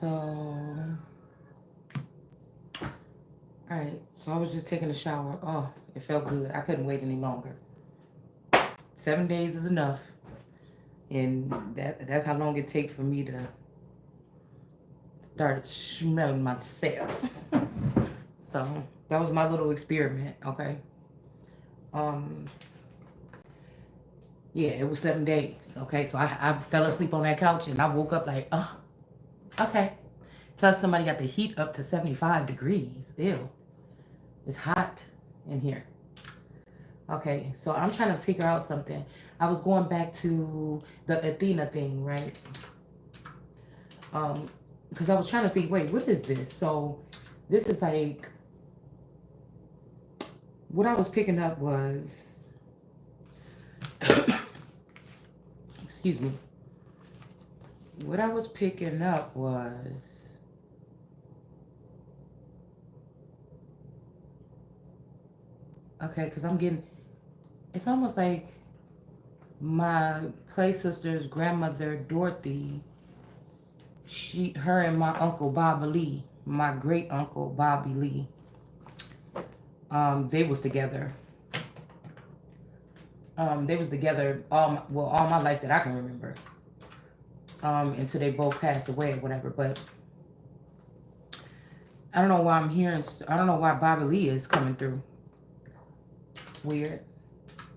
Alright, so I was just taking a shower. Oh, it felt good. I couldn't wait any longer. 7 days is enough. And that's how long it takes for me to start smelling myself. So that was my little experiment, okay? Um, yeah, it was 7 days, okay? So I fell asleep on that couch and I woke up like, oh, okay. Plus somebody got the heat up to 75 degrees. Ew, it's hot in here. Okay, so I'm trying to figure out something. I was going back to the Athena thing, right? Because I was trying to think, wait, what is this? So this is like, what I was picking up was, excuse me. What I was picking up was, okay, because I'm getting, it's almost like my play sister's grandmother, Dorothy, her and my uncle Bobby Lee, my great uncle Bobby Lee, they was together. They was together all my life that I can remember. Until they both passed away or whatever. But I don't know why I'm hearing. I don't know why Bobby Lee is coming through. Weird.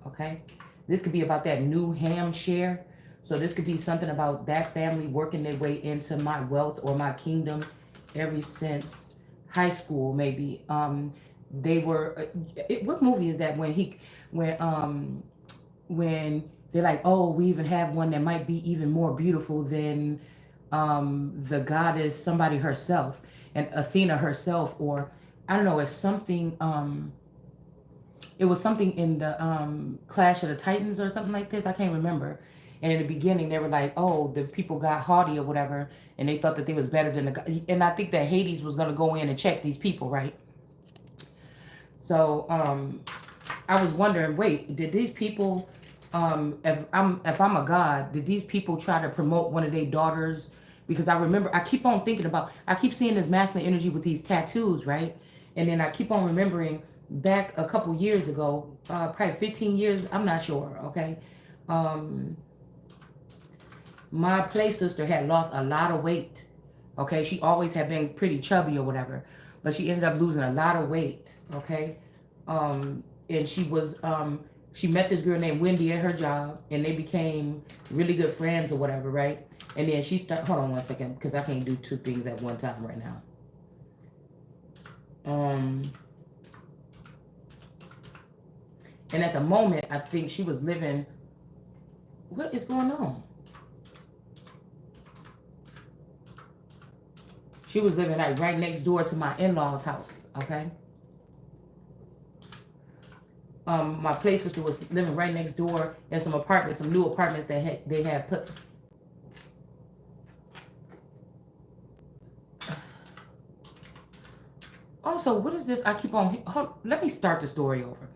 Okay. This could be about that new ham share. So this could be something about that family working their way into my wealth or my kingdom ever since high school, maybe. They were. What movie is that when they're like, oh, we even have one that might be even more beautiful than the goddess, somebody herself, and Athena herself, or I don't know, it's something. It was something in the Clash of the Titans or something like this. I can't remember. And in the beginning, they were like, "Oh, the people got haughty or whatever," and they thought that they was better than the god. And I think that Hades was gonna go in and check these people, right? So I was wondering, wait, did these people, if I'm a god, did these people try to promote one of their daughters? Because I remember, I keep on thinking about, I keep seeing this masculine energy with these tattoos, right? And then I keep on remembering back a couple years ago, probably 15 years, I'm not sure, okay? Um, my play sister had lost a lot of weight, okay? She always had been pretty chubby or whatever, but she ended up losing a lot of weight, okay? And she met this girl named Wendy at her job, and they became really good friends or whatever, right? And then hold on one second, because I can't do two things at one time right now. And at the moment, I think she was living, what is going on? She was living like right next door to my in-laws' house, okay? My play sister was living right next door in some apartments, some new apartments that they had put. Also, what is this? I keep on. Let me start the story over,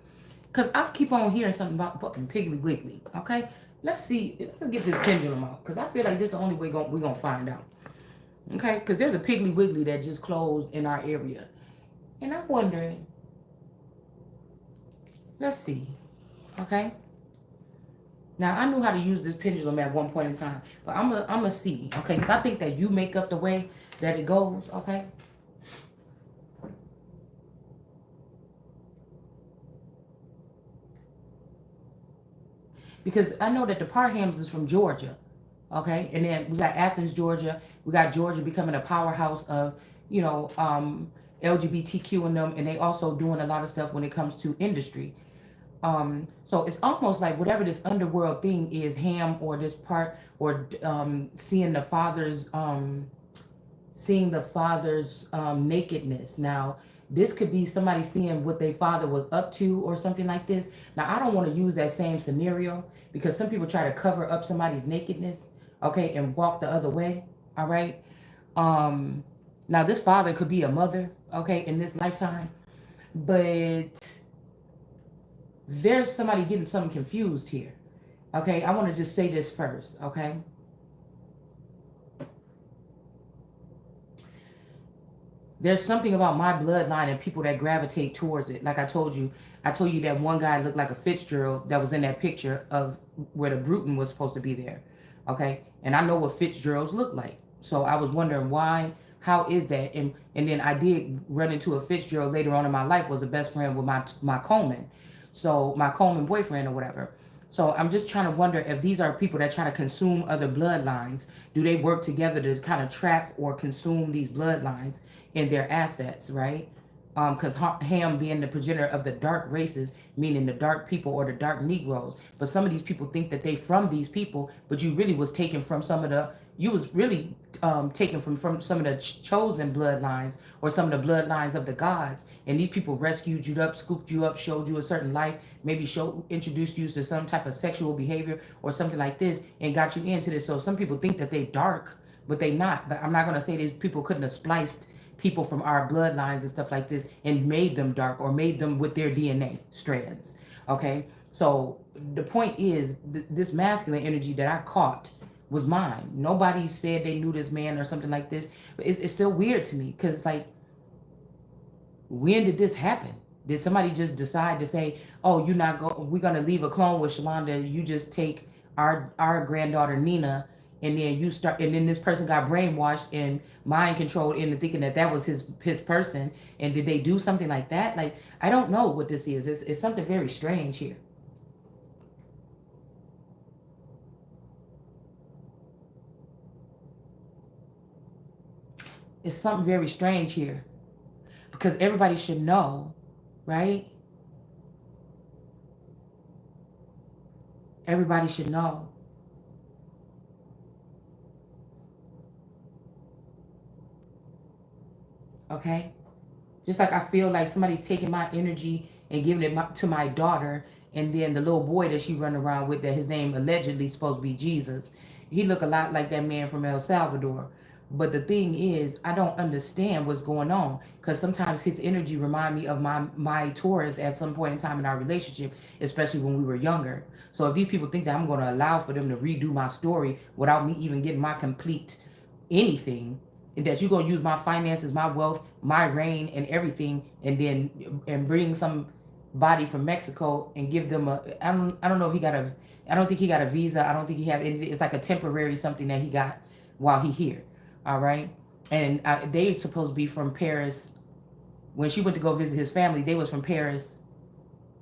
cause I keep on hearing something about fucking Piggly Wiggly. Okay, let's see. Let's get this pendulum out, cause I feel like this is the only way we're gonna find out. Okay, cause there's a Piggly Wiggly that just closed in our area, and I'm wondering. Let's see. Okay. Now I knew how to use this pendulum at one point in time, but I'm gonna see. Okay, cause I think that you make up the way that it goes. Okay. Because I know that the Parhams is from Georgia, okay? And then we got Athens, Georgia. We got Georgia becoming a powerhouse of, LGBTQ in them, and they also doing a lot of stuff when it comes to industry. So it's almost like whatever this underworld thing is, ham or this part, or seeing the father's nakedness. Now, this could be somebody seeing what their father was up to or something like this. Now, I don't want to use that same scenario because some people try to cover up somebody's nakedness, okay, and walk the other way, all right? Now, this father could be a mother, okay, in this lifetime, but there's somebody getting something confused here, okay? I want to just say this first, okay? there's something about my bloodline and people that gravitate towards it. Like I told you that one guy looked like a Fitzgerald that was in that picture of where the Bruton was supposed to be there. Okay. And I know what Fitzgeralds look like. So I was wondering why, how is that? And then I did run into a Fitzgerald later on in my life, was a best friend with my Coleman. So my Coleman boyfriend or whatever. So I'm just trying to wonder if these are people that try to consume other bloodlines. Do they work together to kind of trap or consume these bloodlines in their assets, right? Because Ham being the progenitor of the dark races, meaning the dark people or the dark Negroes. But some of these people think that they from these people, but you really was taken from some of the, you was really taken from some of the chosen bloodlines or some of the bloodlines of the gods. And these people rescued you up, scooped you up, showed you a certain life, maybe introduced you to some type of sexual behavior or something like this, and got you into this. So some people think that they dark, but they not. But I'm not gonna say these people couldn't have spliced people from our bloodlines and stuff like this and made them dark or made them with their DNA strands. Okay, so the point is this masculine energy that I caught was mine. Nobody said they knew this man or something like this, but it's still weird to me because it's like, when did this happen? Did somebody just decide to say, "Oh, you're not going. We're gonna leave a clone with Shalonda. You just take our granddaughter Nina, and then you start." And then this person got brainwashed and mind controlled into thinking that that was his person. And did they do something like that? Like I don't know what this is. It's something very strange here. It's something very strange here because everybody should know, right? Everybody should know. Okay. Just like I feel like somebody's taking my energy and giving it to my daughter, and then the little boy that she run around with, that his name allegedly supposed to be Jesus. He look a lot like that man from El Salvador. But the thing is, I don't understand what's going on because sometimes his energy remind me of my Taurus at some point in time in our relationship, especially when we were younger. So if these people think that I'm going to allow for them to redo my story without me even getting my complete anything, that you're gonna use my finances, my wealth, my reign, and everything, and then and bring some body from Mexico and give them a. I don't know if he got a. I don't think he got a visa. I don't think he have anything. It's like a temporary something that he got while he here. All right, and they supposed to be from Paris. When she went to go visit his family, they was from Paris,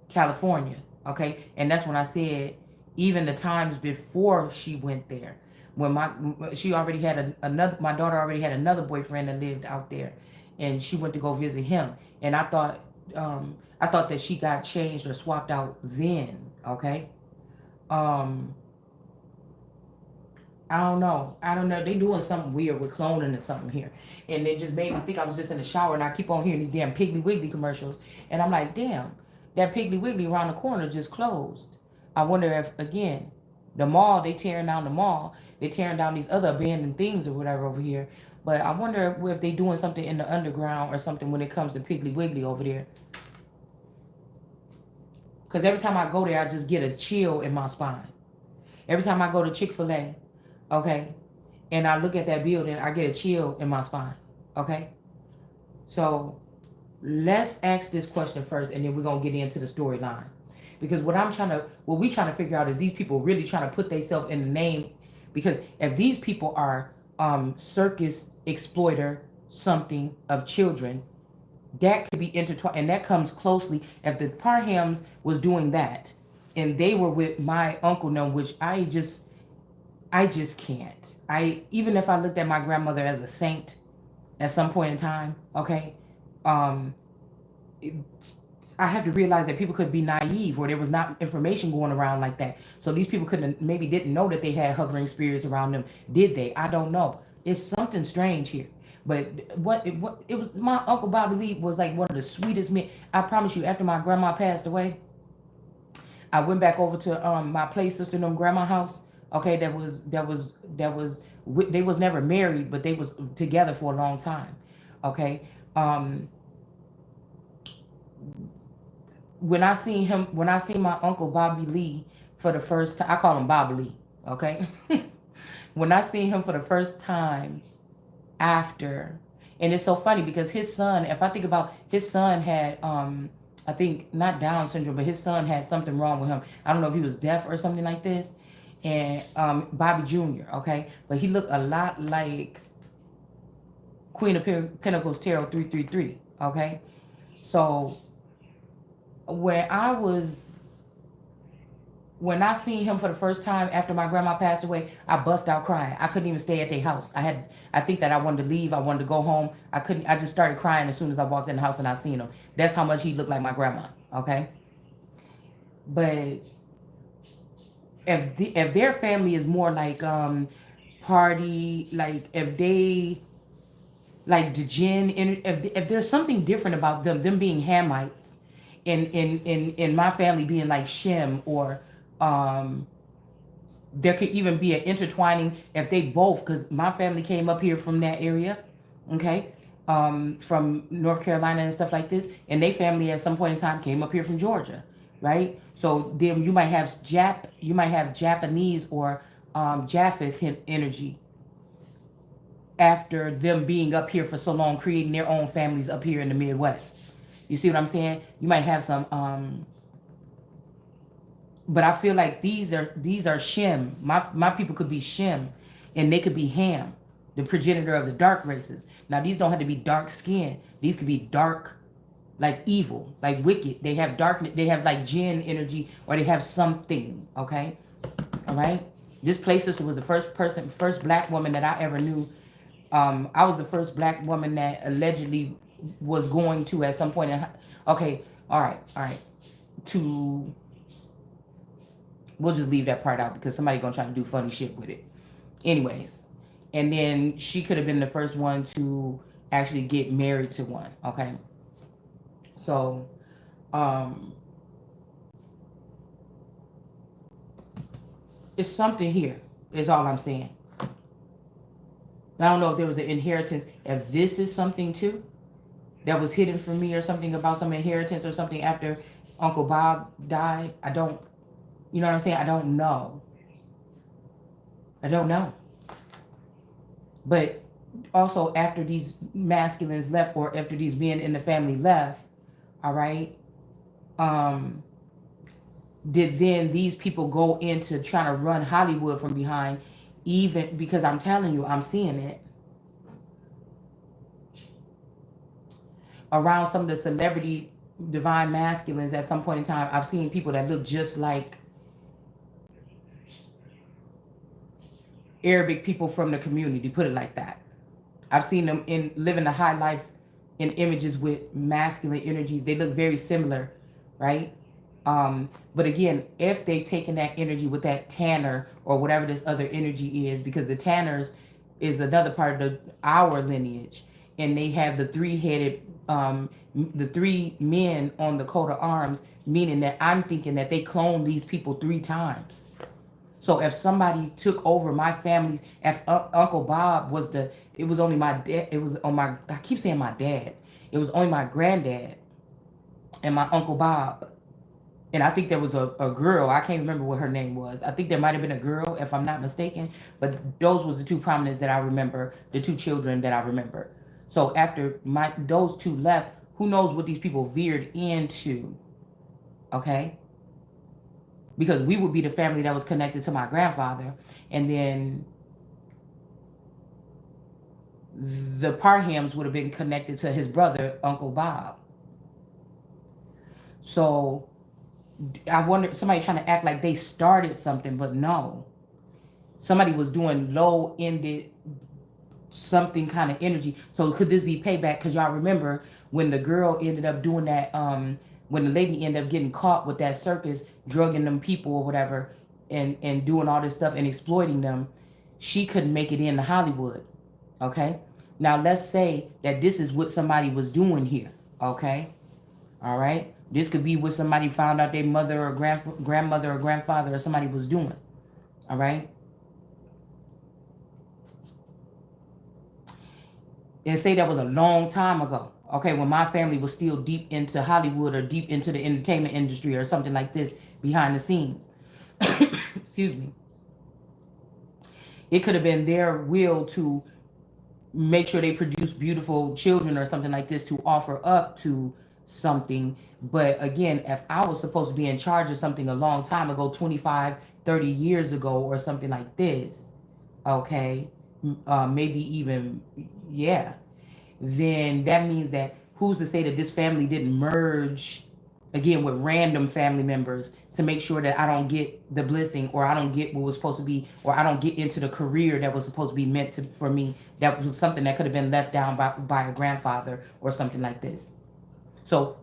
California. Okay, and that's when I said even the times before she went there, when she already had another, my daughter already had another boyfriend that lived out there, and she went to go visit him, and I thought that she got changed or swapped out then. Okay, um, I don't know. They doing something weird with cloning or something here, and it just made me think I was just in the shower, and I keep on hearing these damn Piggly Wiggly commercials, and I'm like, damn, that Piggly Wiggly around the corner just closed. I wonder if again, the mall, they tearing down the mall, they tearing down these other abandoned things or whatever over here. But I wonder if they doing something in the underground or something when it comes to Piggly Wiggly over there. Because every time I go there, I just get a chill in my spine. Every time I go to Chick-fil-A, okay, and I look at that building, I get a chill in my spine. Okay? So let's ask this question first, and then we're gonna get into the storyline. Because what we trying to figure out is these people really trying to put themselves in the name. Because if these people are circus exploiter something of children, that could be intertwined, and that comes closely. If the Parhams was doing that, and they were with my uncle, now, which I just can't. I even if I looked at my grandmother as a saint at some point in time, okay, um, it, I have to realize that people could be naive or there was not information going around like that. So these people couldn't maybe didn't know that they had hovering spirits around them. Did they? I don't know. It's something strange here. But what it was, my uncle Bobby Lee was like one of the sweetest men. I promise you, after my grandma passed away, I went back over to my play sister and them grandma house. Okay, they was never married, but they was together for a long time. Okay, um, when I seen my uncle Bobby Lee for the first time, I call him Bobby Lee. Okay, when I seen him for the first time after, And it's so funny because his son, if I think about his son had I think not Down syndrome, but his son had something wrong with him. I don't know if he was deaf or something like this. And Bobby Jr., okay? But he looked a lot like Queen of Pentacles Tarot 333, okay? So when I seen him for the first time after my grandma passed away, I bust out crying. I couldn't even stay at their house. I think that I wanted to leave. I wanted to go home. I just started crying as soon as I walked in the house and I seen him. That's how much he looked like my grandma, okay? But if their family is more like party, like if they like the gin, if there's something different about them being Hamites, in my family being like Shem, or um there could even be an intertwining if they both, because my family came up here from that area, okay, from North Carolina and stuff like this, and they family at some point in time came up here from Georgia, right? So then you might have Japanese or Japheth energy after them being up here for so long, creating their own families up here in the Midwest. You see what I'm saying? You might have some but I feel like these are Shem. My people could be Shem, and they could be Ham, the progenitor of the dark races. Now these don't have to be dark skin. These could be dark, like evil, like wicked. They have darkness. They have like jinn energy, or they have something. Okay, all right. This places was the first black woman that I ever knew. I was the first black woman that allegedly was going to at some point in. Okay, all right. To We'll just leave that part out because somebody gonna try to do funny shit with it. Anyways, and then she could have been the first one to actually get married to one. Okay, so it's something here. Is all I'm saying. I don't know if there was an inheritance. If this is something too that was hidden from me, or something about some inheritance or something after Uncle Bob died, I don't. You know what I'm saying? I don't know. But also after these masculines left, or after these men in the family left, all right, did then these people go into trying to run Hollywood from behind, even because I'm telling you, I'm seeing it. Around some of the celebrity divine masculines at some point in time, I've seen people that look just like Arabic people from the community, put it like that. I've seen them in living a high life in images with masculine energies. They look very similar, right? But again, if they've taken that energy with that Tanner or whatever this other energy is, because the Tanners is another part of our lineage, and they have the three-headed, the three men on the coat of arms, meaning that I'm thinking that they cloned these people 3 times. So if somebody took over my family's, if Uncle Bob was it was only my dad, it was on my, I keep saying my dad, it was only my granddad and my Uncle Bob. And I think there was a girl, I can't remember what her name was. I think there might have been a girl, if I'm not mistaken, but those was the 2 prominents that I remember, the 2 children that I remember. So after those 2 left, who knows what these people veered into, okay? Because we would be the family that was connected to my grandfather. And then the Parhams would have been connected to his brother, Uncle Bob. So I wonder, somebody trying to act like they started something, but no. Somebody was doing low-ended something kind of energy. So could this be payback? Because y'all remember when the girl ended up doing that, when the lady ended up getting caught with that circus, drugging them people or whatever, and doing all this stuff and exploiting them, she couldn't make it into Hollywood. Okay? Now let's say that this is what somebody was doing here. Okay? All right? This could be what somebody found out their mother or grandmother or grandfather or somebody was doing. All right? And say that was a long time ago. Okay, when my family was still deep into Hollywood or deep into the entertainment industry or something like this behind the scenes. Excuse me. It could have been their will to make sure they produce beautiful children or something like this to offer up to something. But again, if I was supposed to be in charge of something a long time ago, 25, 30 years ago or something like this, okay, maybe even, yeah, then that means that who's to say that this family didn't merge again with random family members to make sure that I don't get the blessing, or I don't get what was supposed to be, or I don't get into the career that was supposed to be meant to, for me, that was something that could have been left down by a grandfather or something like this. So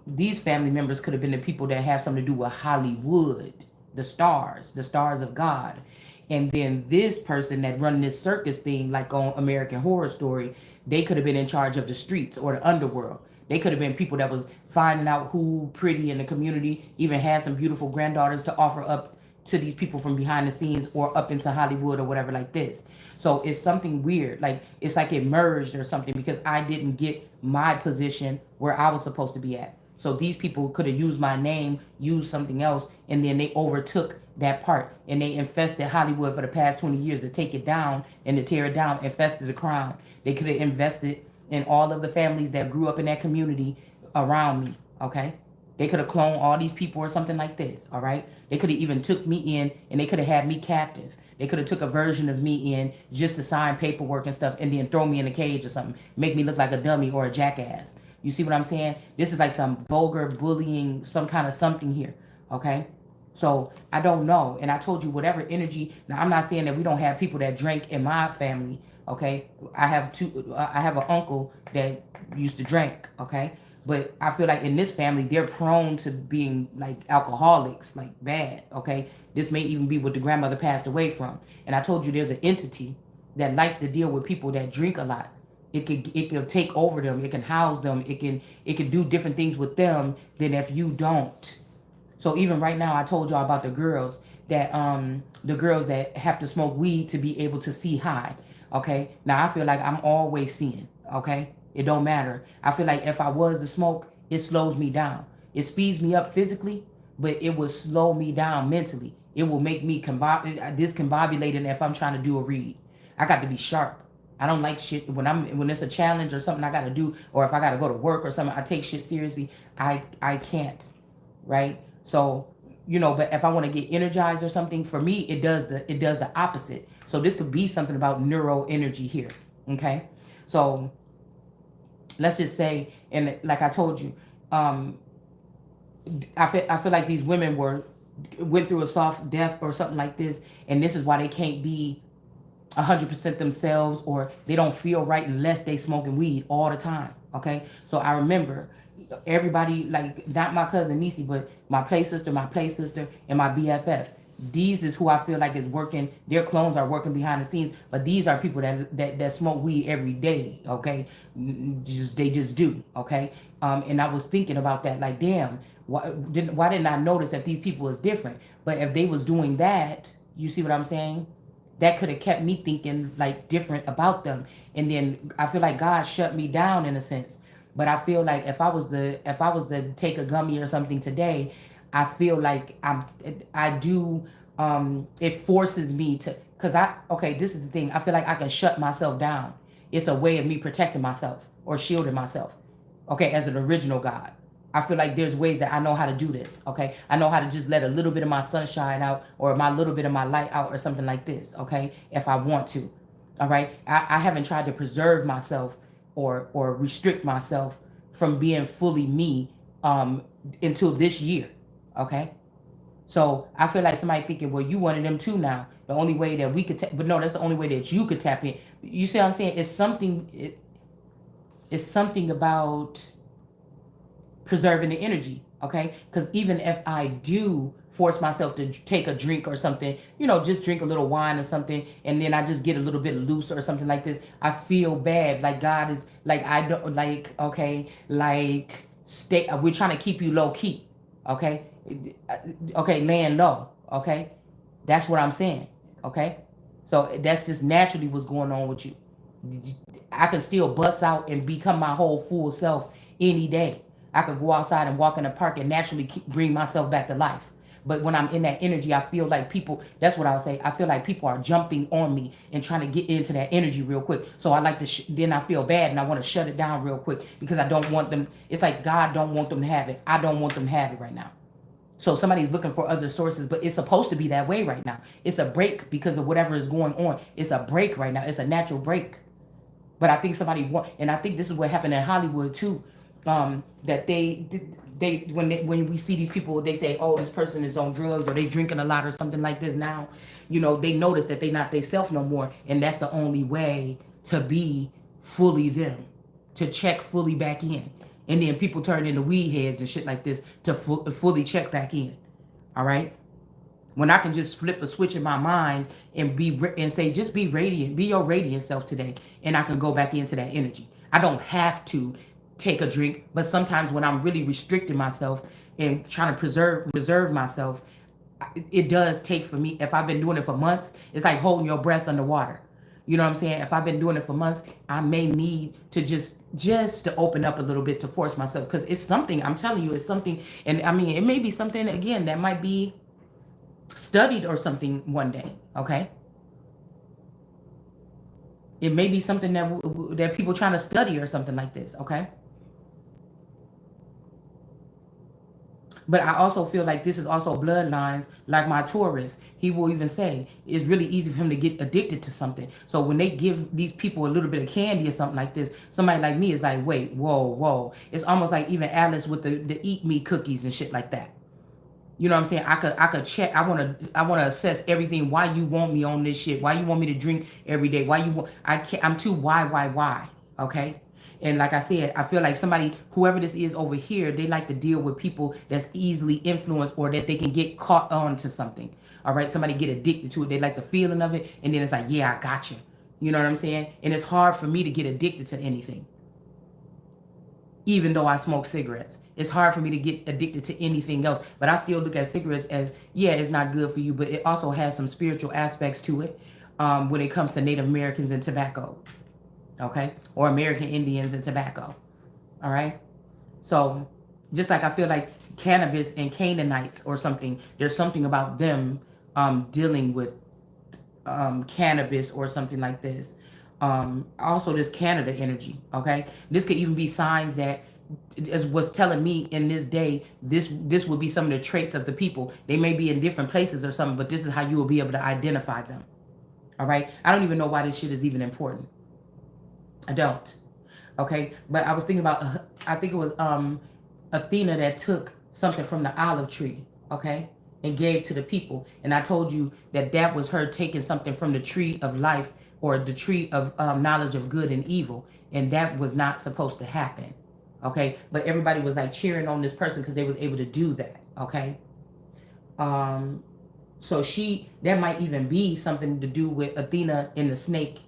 these family members could have been the people that have something to do with Hollywood, the stars of God. And then this person that run this circus thing, like on American Horror Story, they could have been in charge of the streets or the underworld. They could have been people that was finding out who pretty in the community, even had some beautiful granddaughters to offer up to these people from behind the scenes or up into Hollywood or whatever like this. So it's something weird. Like it's like it merged or something because I didn't get my position where I was supposed to be at. So these people could have used my name, used something else, and then they overtook that part and they infested Hollywood for the past 20 years to take it down and to tear it down, infested the crown. They could have invested in all of the families that grew up in that community around me, okay? They could have cloned all these people or something like this, all right? They could have even took me in and they could have had me captive. They could have took a version of me in just to sign paperwork and stuff and then throw me in a cage or something, make me look like a dummy or a jackass. You see what I'm saying? This is like some vulgar bullying, some kind of something here, okay? So I don't know. And I told you whatever energy. Now I'm not saying that we don't have people that drink in my family, okay? I have an uncle that used to drink, okay? But I feel like in this family, they're prone to being like alcoholics, like bad, okay? This may even be what the grandmother passed away from. And I told you there's an entity that likes to deal with people that drink a lot. It can take over them, it can house them, it can do different things with them than if you don't. So even right now, I told y'all about the girls that have to smoke weed to be able to see high. Okay. Now I feel like I'm always seeing. Okay. It don't matter. I feel like if I was to smoke, it slows me down. It speeds me up physically, but it will slow me down mentally. It will make me discombobulated if I'm trying to do a read. I got to be sharp. I don't like shit when it's a challenge or something I got to do, or if I got to go to work or something. I take shit seriously. I can't, right? So, but if I want to get energized or something, for me it does the opposite. So this could be something about neuro energy here. Okay. So let's just say, and like I told you, I feel like these women went through a soft death or something like this, and this is why they can't be 100% themselves, or they don't feel right unless they smoking weed all the time. Okay. So I remember everybody, like not my cousin Nisi, but my play sister, and my BFF. These is who I feel like is working. Their clones are working behind the scenes, but these are people that smoke weed every day. Okay, they just do. Okay, and I was thinking about that. Like, damn, why didn't I notice that these people is different? But if they was doing that, you see what I'm saying? That could have kept me thinking like different about them. And then I feel like God shut me down in a sense. But I feel like if I was to take a gummy or something today, I feel like I do it forces me to, because this is the thing. I feel like I can shut myself down. It's a way of me protecting myself or shielding myself. Okay, as an original God. I feel like there's ways that I know how to do this. Okay, I know how to just let a little bit of my sunshine out or my little bit of my light out or something like this. Okay, if I want to. All right, I haven't tried to preserve myself or restrict myself from being fully me until this year. Okay, so I feel like somebody thinking, well, you one of them too now. The only way that we could, but no, that's the only way that you could tap in. You see what I'm saying? It's something about preserving the energy, okay? Because even if I do force myself to take a drink or something, just drink a little wine or something, and then I just get a little bit loose or something like this, I feel bad. Like God is like, I don't like, okay, like stay. We're trying to keep you low key, okay? Okay, laying low, okay? That's what I'm saying, okay? So that's just naturally what's going on with you. I can still bust out and become my whole full self any day. I could go outside and walk in the park and naturally bring myself back to life. But when I'm in that energy, I feel like people, that's what I would say, I feel like people are jumping on me and trying to get into that energy real quick. So I like to, then I feel bad and I want to shut it down real quick because I don't want them, it's like God don't want them to have it. I don't want them to have it right now. So somebody's looking for other sources, but it's supposed to be that way right now. It's a break because of whatever is going on. It's a break right now. It's a natural break. But I think somebody want, and I think this is what happened in Hollywood too. That when we see these people, they say, oh, this person is on drugs or they drinking a lot or something like this now. You know, they notice that they not they self no more, and that's the only way to be fully them, to check fully back in. And then people turn into weed heads and shit like this to fully check back in. All right. When I can just flip a switch in my mind and say, just be radiant, be your radiant self today, and I can go back into that energy. I don't have to take a drink, but sometimes when I'm really restricting myself and trying to reserve myself, it does take for me. If I've been doing it for months, it's like holding your breath underwater. You know what I'm saying? If I've been doing it for months, I may need to just to open up a little bit to force myself, because it's something, I'm telling you, it's something. And I mean, it may be something, again, that might be studied or something one day. Okay, it may be something that people trying to study or something like this. Okay, but I also feel like this is also bloodlines. Like my Taurus, he will even say it's really easy for him to get addicted to something. So when they give these people a little bit of candy or something like this, somebody like me is like, wait, whoa. It's almost like even Alice with the eat me cookies and shit like that. You know what I'm saying? I could check. I wanna assess everything. Why you want me on this shit? Why you want me to drink every day? Why you want? I can't. I'm too why? Okay. And like I said, I feel like somebody, whoever this is over here, they like to deal with people that's easily influenced or that they can get caught on to something. All right. Somebody get addicted to it. They like the feeling of it, and then it's like, yeah, I got you. You know what I'm saying? And it's hard for me to get addicted to anything. Even though I smoke cigarettes, it's hard for me to get addicted to anything else. But I still look at cigarettes as, yeah, it's not good for you, but it also has some spiritual aspects to it when it comes to Native Americans and tobacco, okay? Or American Indians and tobacco, all right? So just like I feel like cannabis and Canaanites or something, there's something about them dealing with cannabis or something like this. Also this Canada energy, okay? This could even be signs that, as was telling me in this day, this would be some of the traits of the people. They may be in different places or something, but this is how you will be able to identify them. All right? I don't even know why this shit is even important. I don't. Okay? But I was thinking about, I think it was Athena that took something from the olive tree, okay, and gave to the people. And I told you that was her taking something from the tree of life, or the tree of knowledge of good and evil, and that was not supposed to happen. Okay, but everybody was like cheering on this person because they was able to do that. Okay, so that might even be something to do with Athena and the snake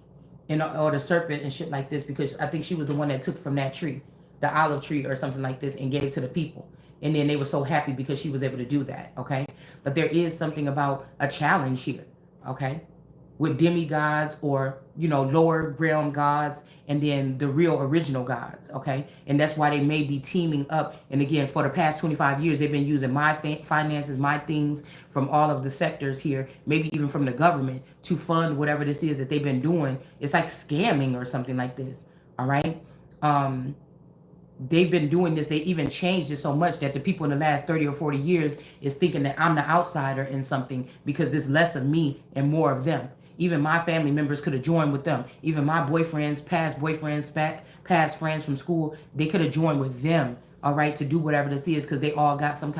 and or the serpent and shit like this, because I think she was the one that took from that tree, the olive tree or something like this, and gave to the people. And then they were so happy because she was able to do that. Okay, but there is something about a challenge here. Okay, with demigods, or lower realm gods, and then the real original gods. Okay, and that's why they may be teaming up. And again, for the past 25 years, they've been using my finances, my things from all of the sectors here, maybe even from the government, to fund whatever this is that they've been doing. It's like scamming or something like this. All right. They've been doing this. They even changed it so much that the people in the last 30 or 40 years is thinking that I'm the outsider in something, because there's less of me and more of them. Even my family members could have joined with them. Even my past boyfriends, past friends from school, they could have joined with them, all right, to do whatever this is, because they all got some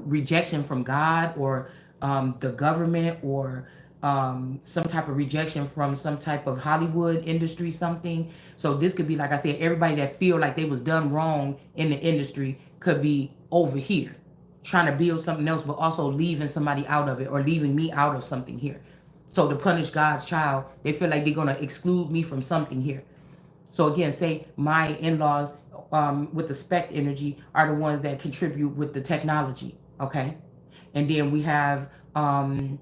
rejection from God, or the government, or some type of rejection from some type of Hollywood industry, something. So this could be, like I said, everybody that feel like they was done wrong in the industry could be over here trying to build something else, but also leaving somebody out of it, or leaving me out of something here. So to punish God's child, they feel like they're going to exclude me from something here. So again, say my in-laws with the spec energy are the ones that contribute with the technology, okay? And then we have maybe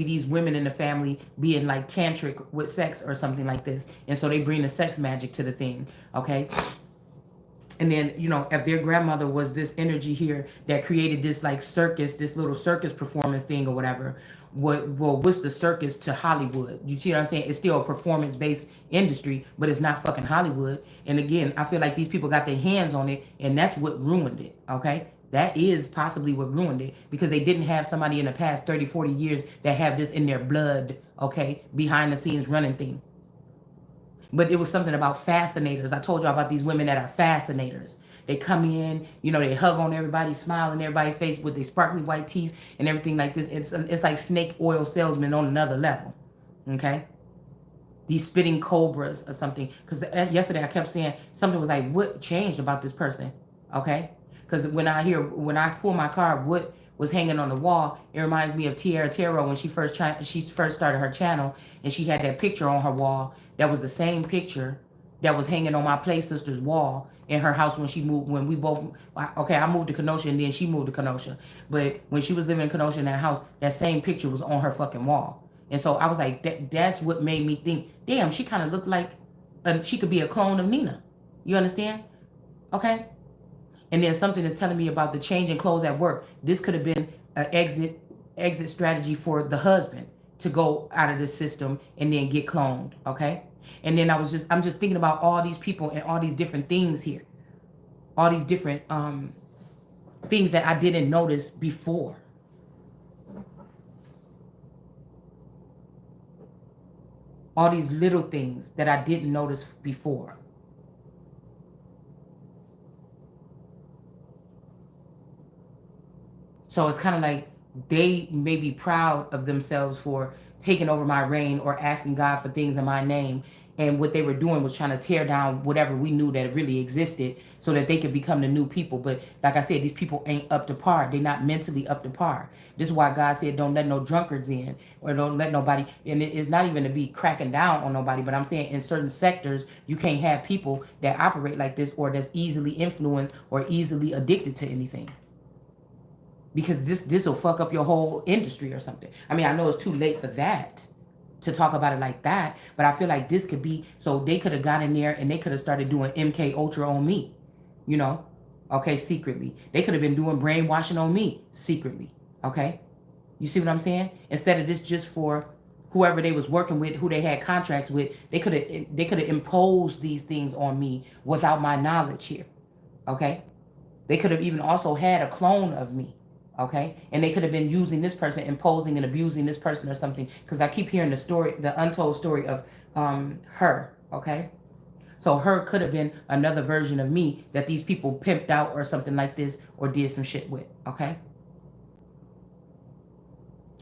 these women in the family being like tantric with sex or something like this. And so they bring the sex magic to the thing, okay? And then, you know, if their grandmother was this energy here that created this like circus, this little circus performance thing or whatever, what's the circus to Hollywood? You see what I'm saying? It's still a performance based industry, but it's not fucking Hollywood. And again, I feel like these people got their hands on it, and that's what ruined it. Okay, that is possibly what ruined it, because they didn't have somebody in the past 30, 40 years that have this in their blood. Okay, behind the scenes running thing. But it was something about fascinators. I told y'all about these women that are fascinators. They come in, you know, they hug on everybody, smile in everybody's face with their sparkly white teeth and everything like this. It's like snake oil salesmen on another level. Okay? These spitting cobras or something. Because yesterday I kept saying something was like, what changed about this person? Okay? Because when I pull my card, what was hanging on the wall, it reminds me of Tierra Tarot when she first started her channel, and she had that picture on her wall. That was the same picture that was hanging on my play sister's wall in her house when she moved. When we both, okay, I moved to Kenosha and then she moved to Kenosha. But when she was living in Kenosha in that house, that same picture was on her fucking wall. And so I was like, that's what made me think, damn, she kind of looked like she could be a clone of Nina. You understand? Okay. And then something is telling me about the change in clothes at work. This could have been an exit strategy for the husband to go out of the system and then get cloned. Okay. And then I'm just thinking about all these people and all these different things here, all these different things that I didn't notice before. All these little things that I didn't notice before. So it's kind of like they may be proud of themselves for taking over my reign or asking God for things in my name. And what they were doing was trying to tear down whatever we knew that really existed so that they could become the new people. But like I said, these people ain't up to par. They're not mentally up to par. This is why God said don't let no drunkards in, or don't let nobody. And it's not even to be cracking down on nobody, but I'm saying in certain sectors, you can't have people that operate like this or that's easily influenced or easily addicted to anything. Because this will fuck up your whole industry or something. I mean, I know it's too late for that, to talk about it like that, but I feel like this could be, so they could have got in there and they could have started doing MK Ultra on me, you know, okay, secretly. They could have been doing brainwashing on me secretly, okay? You see what I'm saying? Instead of this just for whoever they was working with, who they had contracts with, they could have imposed these things on me without my knowledge here, okay? They could have even also had a clone of me. Okay, and they could have been using this person, imposing and abusing this person or something, because I keep hearing the story, the untold story of her. Okay, so her could have been another version of me that these people pimped out or something like this, or did some shit with. Okay,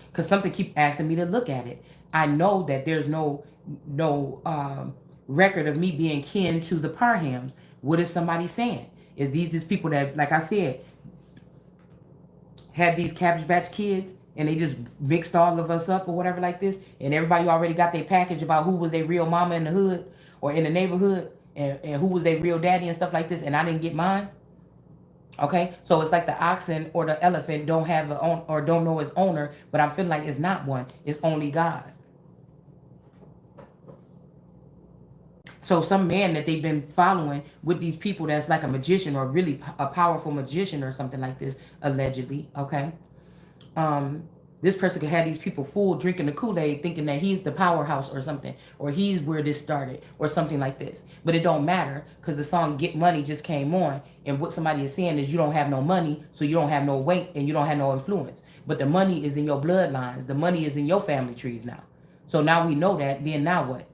because something keep asking me to look at it. I know that there's no record of me being kin to the Parhams. What is somebody saying? Is these people that, like I said, had these Cabbage Patch Kids and they just mixed all of us up or whatever like this, and everybody already got their package about who was their real mama in the hood or in the neighborhood, and who was their real daddy and stuff like this, and I didn't get mine. Okay, so it's like the oxen or the elephant don't have a own, or don't know its owner, but I'm feeling like it's not one, it's only God. So some man that they've been following with these people that's like a magician, or really a powerful magician or something like this, allegedly, okay? This person could have these people fooled drinking the Kool-Aid thinking that he's the powerhouse or something, or he's where this started or something like this. But it don't matter, because the song Get Money just came on, and what somebody is saying is you don't have no money, so you don't have no weight and you don't have no influence. But the money is in your bloodlines. The money is in your family trees now. So now we know that, then now what?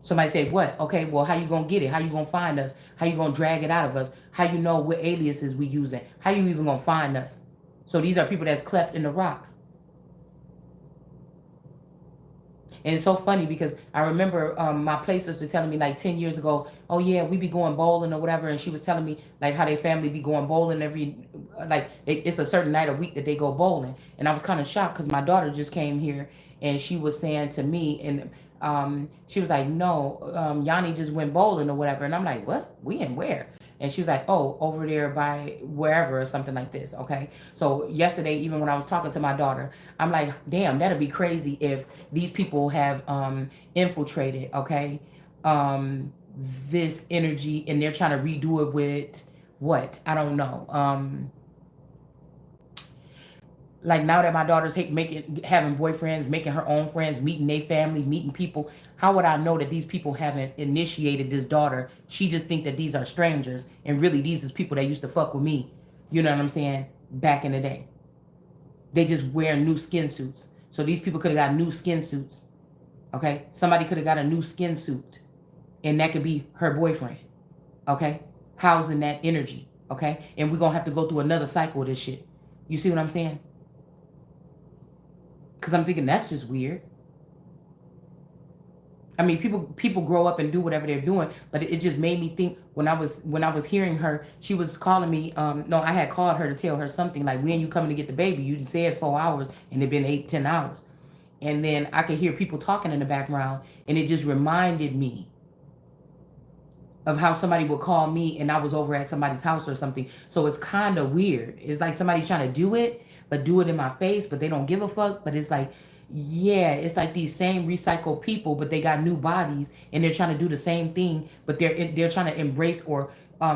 Somebody say, what? Okay, well, how you gonna get it? How you gonna find us? How you gonna drag it out of us? How you know what aliases we using? How you even gonna find us? So these are people that's cleft in the rocks. And it's so funny because I remember my play sister telling me like 10 years ago, oh yeah, we be going bowling or whatever. And she was telling me like how their family be going bowling it's a certain night a week that they go bowling. And I was kind of shocked because my daughter just came here and she was saying to me, and she was like, no, Yanni just went bowling or whatever. And I'm like, what? We in where? And she was like, oh, over there by wherever or something like this. Okay. So yesterday, even when I was talking to my daughter, I'm like, damn, that'd be crazy if these people have infiltrated, okay, this energy, and they're trying to redo it with what? I don't know. Like now that my daughter's having boyfriends, making her own friends, meeting their family, meeting people, how would I know that these people haven't initiated this daughter? She just think that these are strangers, and really these is people that used to fuck with me. You know what I'm saying? Back in the day. They just wear new skin suits. So these people could have got new skin suits. Okay? Somebody could have got a new skin suit, and that could be her boyfriend. Okay? Housing that energy. Okay? And we're going to have to go through another cycle of this shit. You see what I'm saying? Because I'm thinking that's just weird. I mean, people grow up and do whatever they're doing, but it just made me think when I was hearing her, she was calling me. No, I had called her to tell her something like, "When you coming to get the baby?" You said 4 hours, and it been 8-10 hours, and then I could hear people talking in the background, and it just reminded me of how somebody would call me, and I was over at somebody's house or something. So it's kind of weird. It's like somebody's trying to do it, but do it in my face, but they don't give a fuck. But it's like, yeah, it's like these same recycled people, but they got new bodies, and they're trying to do the same thing, but they're trying to embrace, or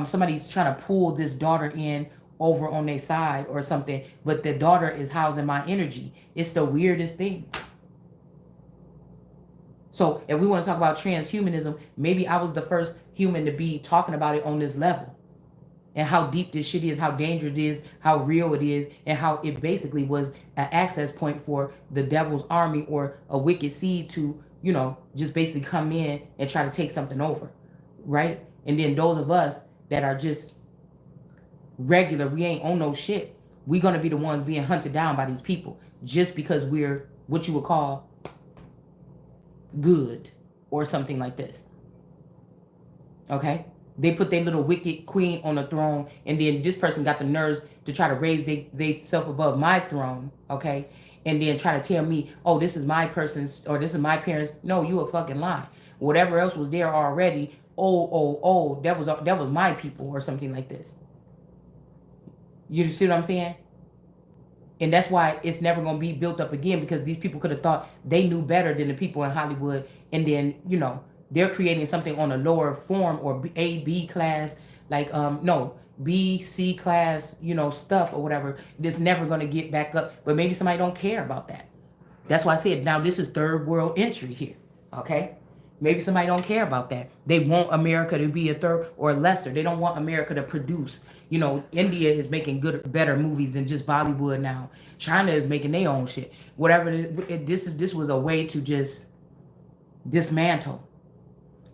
somebody's trying to pull this daughter in over on their side or something, but the daughter is housing my energy. It's the weirdest thing. So if we want to talk about transhumanism, maybe I was the first human to be talking about it on this level, and how deep this shit is, how dangerous it is, how real it is, and how it basically was an access point for the devil's army or a wicked seed to, just basically come in and try to take something over, right? And then those of us that are just regular, we ain't on no shit, we gonna be the ones being hunted down by these people just because we're what you would call good or something like this. Okay? They put their little wicked queen on the throne, and then this person got the nerves to try to raise they self above my throne, okay? And then try to tell me, oh, this is my person's, or this is my parents. No, you a fucking lie. Whatever else was there already, that was my people or something like this. You see what I'm saying? And that's why it's never going to be built up again, because these people could have thought they knew better than the people in Hollywood. And then, they're creating something on a lower form, or A, B class, like, no, B, C class, stuff or whatever. It's never going to get back up. But maybe somebody don't care about that. That's why I said, now this is third world entry here. Okay? Maybe somebody don't care about that. They want America to be a third or lesser. They don't want America to produce. India is making better movies than just Bollywood now. China is making their own shit. Whatever. This was a way to just dismantle,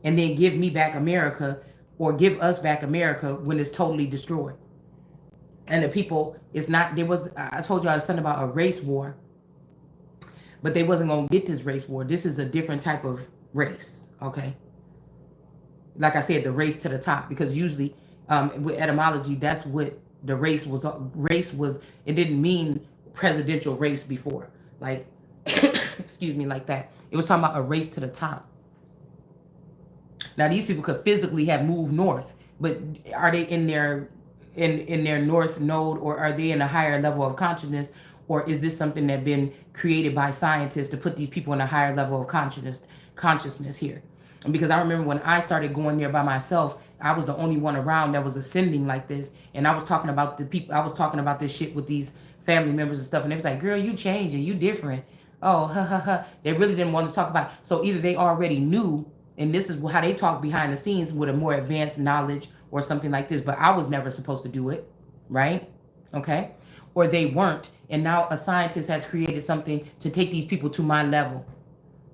and then give me back America, or give us back America when it's totally destroyed. And the people, I told you I was something about a race war, but they wasn't gonna get this race war. This is a different type of race, okay? Like I said, the race to the top, because usually with etymology, that's what the race was. It didn't mean presidential race before, like excuse me, like that. It was talking about a race to the top. Now these people could physically have moved north, but are they in their north node, or are they in a higher level of consciousness? Or is this something that been created by scientists to put these people in a higher level of consciousness here? And because I remember when I started going there by myself, I was the only one around that was ascending like this. And I was talking about this shit with these family members and stuff. And they was like, girl, you changing, you different. Oh, ha, ha, ha. They really didn't want to talk about it. So either they already knew, and this is how they talk behind the scenes with a more advanced knowledge or something like this, but I was never supposed to do it, right? Okay? Or they weren't, and now a scientist has created something to take these people to my level,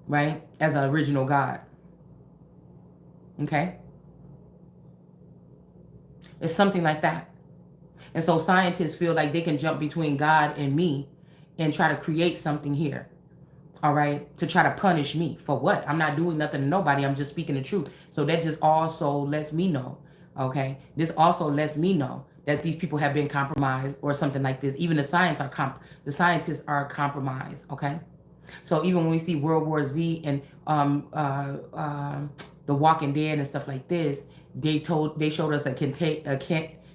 right? As an original God. Okay? It's something like that. And so scientists feel like they can jump between God and me and try to create something here. All right, to try to punish me for what? I'm not doing nothing to nobody. I'm just speaking the truth. So that just also lets me know, okay? This also lets me know that these people have been compromised or something like this. Even the scientists are compromised, okay? So even when we see World War Z and The Walking Dead and stuff like this, they showed us a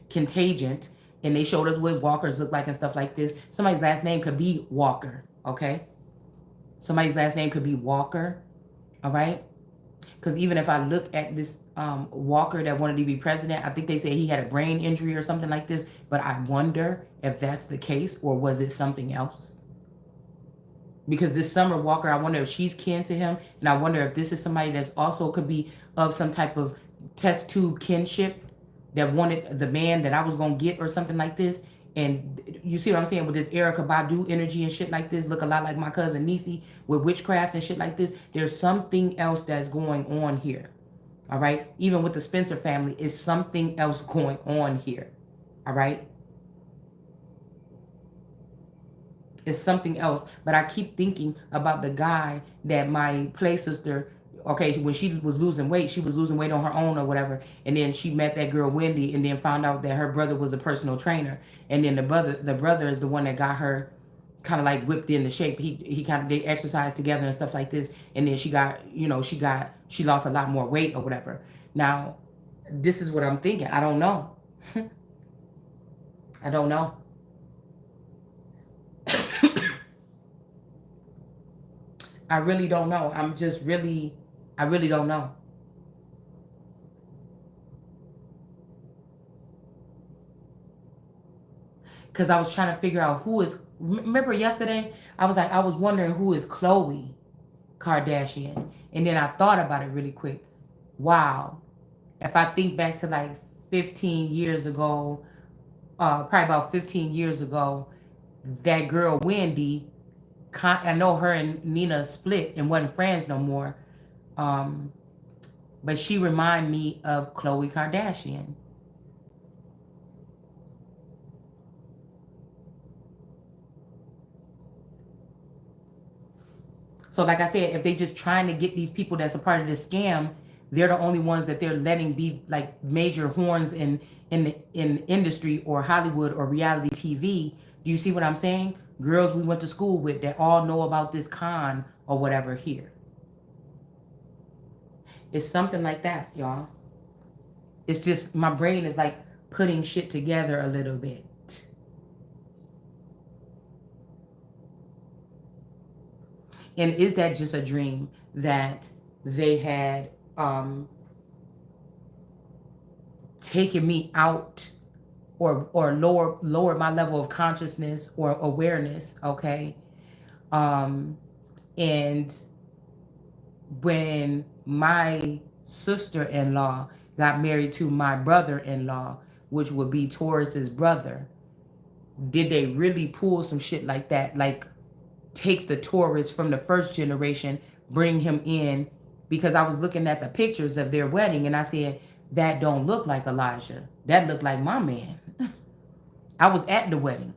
contagion, and they showed us what walkers look like and stuff like this. Somebody's last name could be Walker, okay? Somebody's last name could be Walker, all right? Because even if I look at this Walker that wanted to be president, I think they said he had a brain injury or something like this. But I wonder if that's the case, or was it something else? Because this Summer Walker, I wonder if she's kin to him, and I wonder if this is somebody that's also could be of some type of test tube kinship that wanted the man that I was gonna get or something like this. And you see what I'm saying with this Erica Badu energy and shit like this, look a lot like my cousin Niecy with witchcraft and shit like this. There's something else that's going on here. All right. Even with the Spencer family, is something else going on here. All right. It's something else. But I keep thinking about the guy that my play sister, okay, when she was losing weight, she was losing weight on her own or whatever. And then she met that girl Wendy, and then found out that her brother was a personal trainer. And then the brother is the one that got her kind of like whipped into shape. He kind of, they exercised together and stuff like this. And then she got, she lost a lot more weight or whatever. Now, this is what I'm thinking. I don't know. I don't know. I really don't know. I really don't know. Because I was trying to figure out who is, remember yesterday, I was wondering who is Khloe Kardashian. And then I thought about it really quick. Wow. If I think back to like 15 years ago, probably about 15 years ago, that girl Wendy, I know her and Nina split and wasn't friends no more. But she reminded me of Khloe Kardashian. So like I said, if they just trying to get these people that's a part of this scam, they're the only ones that they're letting be like major horns in industry or Hollywood or reality TV. Do you see what I'm saying? Girls we went to school with that all know about this con or whatever here. It's something like that, y'all. It's just my brain is like putting shit together a little bit. And is that just a dream that they had taken me out or lower my level of consciousness or awareness, okay? And when my sister-in-law got married to my brother-in-law, which would be Taurus's brother, did they really pull some shit like that? Like take the Taurus from the first generation, bring him in, because I was looking at the pictures of their wedding and I said, that don't look like Elijah. That looked like my man. I was at the wedding.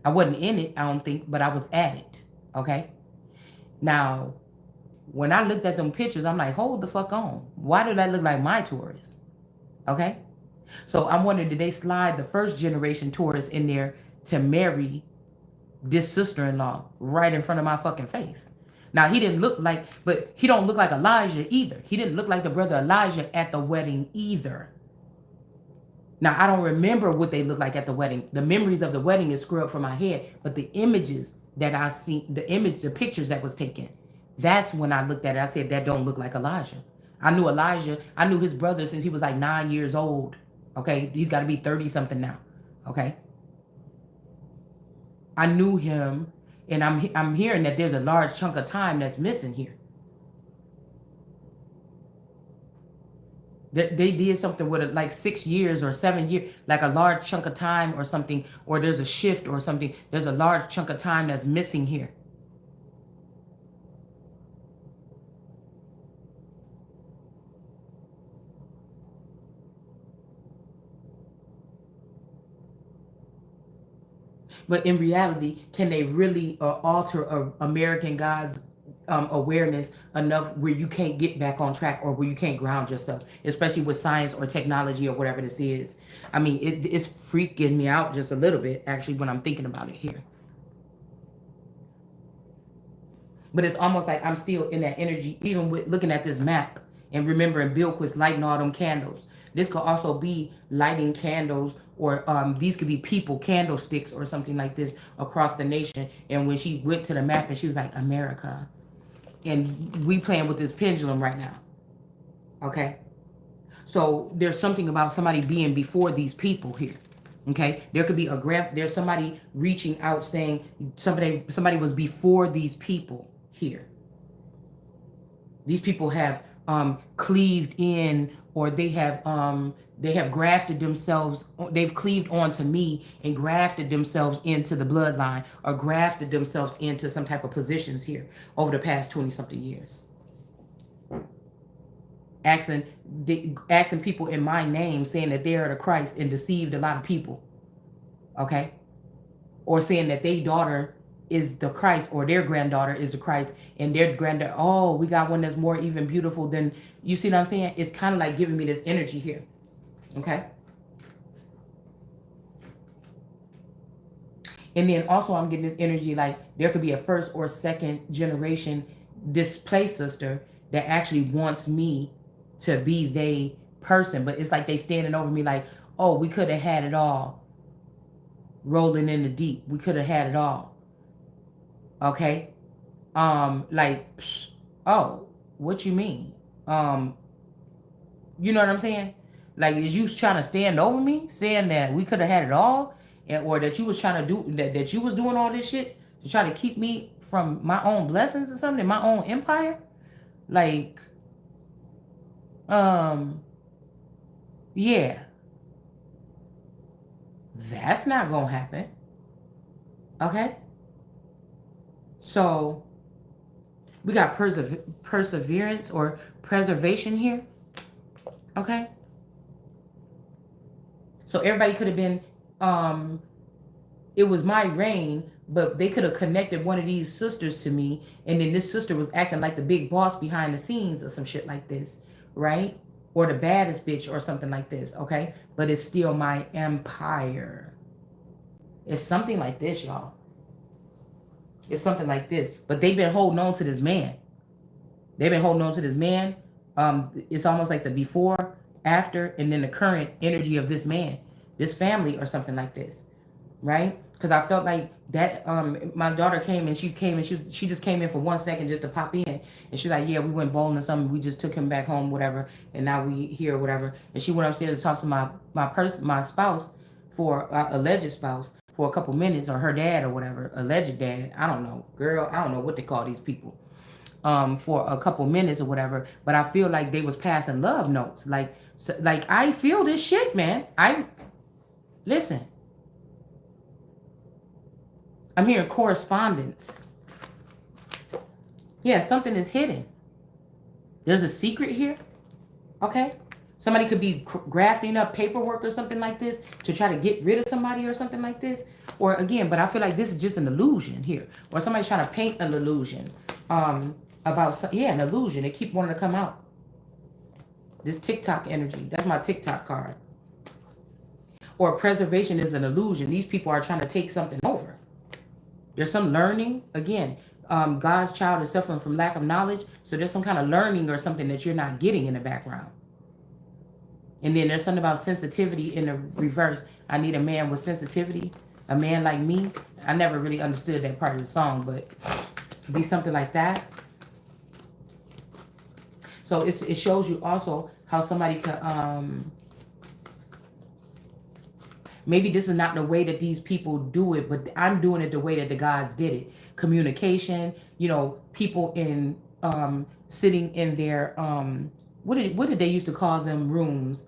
I wasn't in it, I don't think, but I was at it. Okay. Now, when I looked at them pictures, I'm like, hold the fuck on. Why did that look like my Taurus? Okay. So I'm wondering, did they slide the first generation Taurus in there to marry this sister-in-law right in front of my fucking face? Now he didn't look like, but he don't look like Elijah either. He didn't look like the brother Elijah at the wedding either. Now I don't remember what they look like at the wedding. The memories of the wedding is screwed up from my head, but the images that I see, the pictures that was taken, that's when I looked at it. I said, that don't look like Elijah. I knew Elijah. I knew his brother since he was like 9 years old. Okay, he's got to be 30 something now. Okay. I knew him, and I'm hearing that there's a large chunk of time that's missing here. That they did something with it like 6 years or 7 years, like a large chunk of time or something, or there's a shift or something. There's a large chunk of time that's missing here. But in reality, can they really alter American God's awareness enough where you can't get back on track or where you can't ground yourself, especially with science or technology or whatever this is? I mean, it's freaking me out just a little bit, actually, when I'm thinking about it here. But it's almost like I'm still in that energy, even with looking at this map and remembering Bilquis lighting all them candles. This could also be lighting candles, or these could be people candlesticks or something like this across the nation. And when she went to the map and she was like, America. And we playing with this pendulum right now. Okay. So there's something about somebody being before these people here. Okay. There could be a graph. There's somebody reaching out saying somebody was before these people here. These people have cleaved in, or they have grafted themselves, they've cleaved onto me and grafted themselves into the bloodline, or grafted themselves into some type of positions here over the past 20 something years. Asking people in my name, saying that they are the Christ, and deceived a lot of people. Okay. Or saying that their daughter is the Christ, or their granddaughter is the Christ, and their granddaughter, oh, we got one that's more even beautiful than, you see what I'm saying? It's kind of like giving me this energy here. Okay. And then also I'm getting this energy like there could be a first or second generation displaced sister that actually wants me to be they person, but it's like they standing over me like, oh, we could have had it all, rolling in the deep, we could have had it all. Okay. Like, psh, oh, what you mean? You know what I'm saying? Like, is you trying to stand over me, saying that we could have had it all, and or that you was trying to do that you was doing all this shit to try to keep me from my own blessings or something, my own empire? Like, yeah, that's not gonna happen. Okay. So we got perseverance or preservation here. Okay. So everybody could have been, it was my reign, but they could have connected one of these sisters to me, and then this sister was acting like the big boss behind the scenes or some shit like this, right? Or the baddest bitch or something like this, okay? But it's still my empire. It's something like this, y'all. It's something like this. But they've been holding on to this man. They've been holding on to this man. It's almost like the before, after, and then the current energy of this man, this family, or something like this, right? Because I felt like that. My daughter came and she just came in for 1 second just to pop in, and she's like, yeah, we went bowling or something. We just took him back home, whatever, and now we here, whatever. And she went upstairs to talk to my spouse, for alleged spouse, for a couple minutes, or her dad or whatever, alleged dad. I don't know, girl. I don't know what they call these people. For a couple minutes or whatever, but I feel like they was passing love notes. Like, so, like I feel this shit, man. Listen. I'm hearing correspondence. Yeah, something is hidden. There's a secret here. Okay. Somebody could be grafting up paperwork or something like this to try to get rid of somebody or something like this. Or again, but I feel like this is just an illusion here. Or somebody's trying to paint an illusion. About, yeah, an illusion. They keep wanting to come out. This TikTok energy. That's my TikTok card. Or preservation is an illusion. These people are trying to take something over. There's some learning. Again, God's child is suffering from lack of knowledge. So there's some kind of learning or something that you're not getting in the background. And then there's something about sensitivity in the reverse. I need a man with sensitivity. A man like me. I never really understood that part of the song, but it could be something like that. So it shows you also how somebody could, maybe this is not the way that these people do it, but I'm doing it the way that the gods did it. Communication, people in, sitting in their, what did they used to call them, rooms,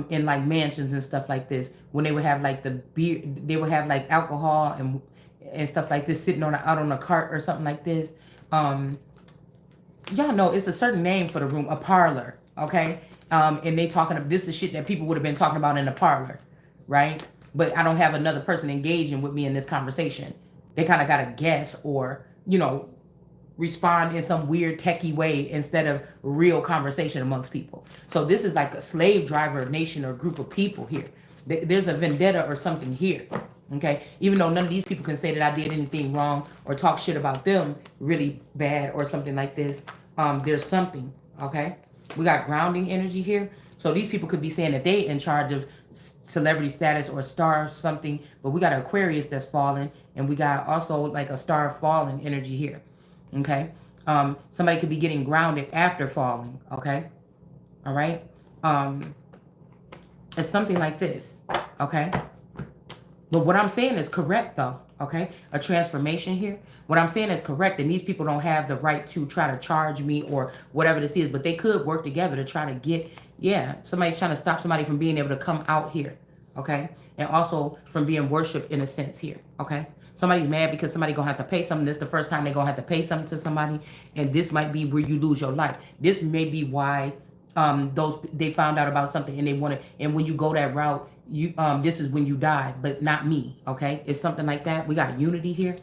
in like mansions and stuff like this, when they would have like the beer, they would have like alcohol and stuff like this, sitting out on a cart or something like this. Y'all know it's a certain name for the room, a parlor, okay? And they talking, this is shit that people would have been talking about in the parlor, right? But I don't have another person engaging with me in this conversation. They kind of got to guess or, respond in some weird techie way instead of real conversation amongst people. So this is like a slave driver nation or group of people here. There's a vendetta or something here. Okay, even though none of these people can say that I did anything wrong or talk shit about them really bad or something like this, there's something. Okay, we got grounding energy here. So these people could be saying that they in charge of celebrity status or star something, but we got an Aquarius that's falling, and we got also like a star falling energy here. Okay, somebody could be getting grounded after falling. Okay, All right. Um, it's something like this. Okay. But what I'm saying is correct, though. Okay. A transformation here. What I'm saying is correct. And these people don't have the right to try to charge me or whatever this is. But they could work together to try to get, yeah, somebody's trying to stop somebody from being able to come out here. Okay. And also from being worshiped in a sense here. Okay. Somebody's mad because somebody gonna have to pay something. This is the first time they're gonna have to pay something to somebody. And this might be where you lose your life. This may be why those they found out about something and they wanted, and when you go that route, you this is when you die, but not me. Okay, it's something like that. We got unity here.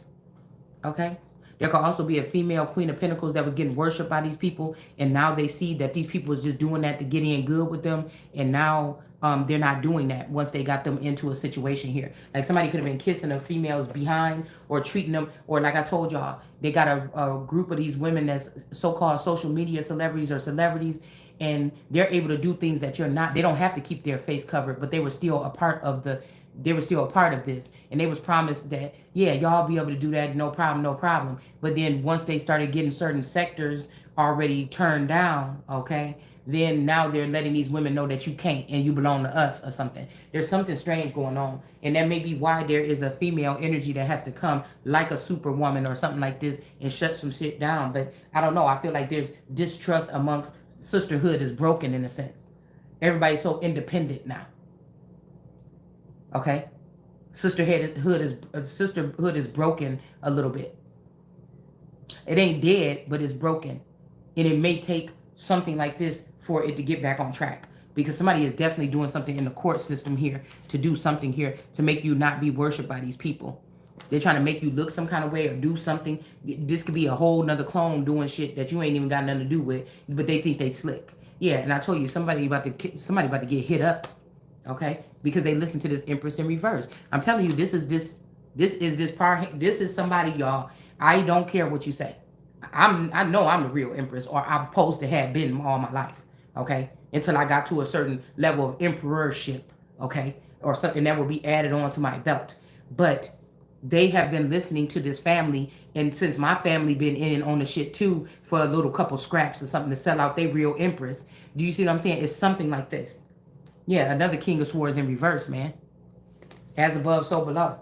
Okay, there could also be a female Queen of Pentacles that was getting worshipped by these people, and now they see that these people was just doing that to get in good with them, and now they're not doing that once they got them into a situation here. Like somebody could have been kissing a female's behind or treating them, or like I told y'all, they got a group of these women that's so-called social media celebrities or celebrities, and they're able to do things that you're not. They don't have to keep their face covered, but they were still a part of the. They were still a part of this, and they was promised that, yeah, y'all be able to do that, no problem, no problem. But then once they started getting certain sectors already turned down, okay, then now they're letting these women know that you can't and you belong to us or something. There's something strange going on, and that may be why there is a female energy that has to come like a superwoman or something like this and shut some shit down. But I don't know. I feel like there's distrust amongst sisterhood is broken in a sense. Everybody's so independent now. Okay, sisterhood is broken a little bit. It ain't dead, but it's broken, and it may take something like this for it to get back on track. Because somebody is definitely doing something in the court system here to do something here to make you not be worshipped by these people. They're trying to make you look some kind of way or do something. This could be a whole nother clone doing shit that you ain't even got nothing to do with, but they think they slick. Yeah, and I told you somebody about to get hit up. Okay, because they listen to this Empress in reverse. I'm telling you, this is somebody, y'all. I don't care what you say. I know I'm the real Empress, or I'm supposed to have been all my life. Okay, until I got to a certain level of emperorship. Okay, or something that will be added on to my belt. But they have been listening to this family, and since my family been in on the shit too for a little couple scraps or something to sell out their real Empress. Do you see what I'm saying? It's something like this. Yeah, another King of Swords in reverse, man. As above, so below.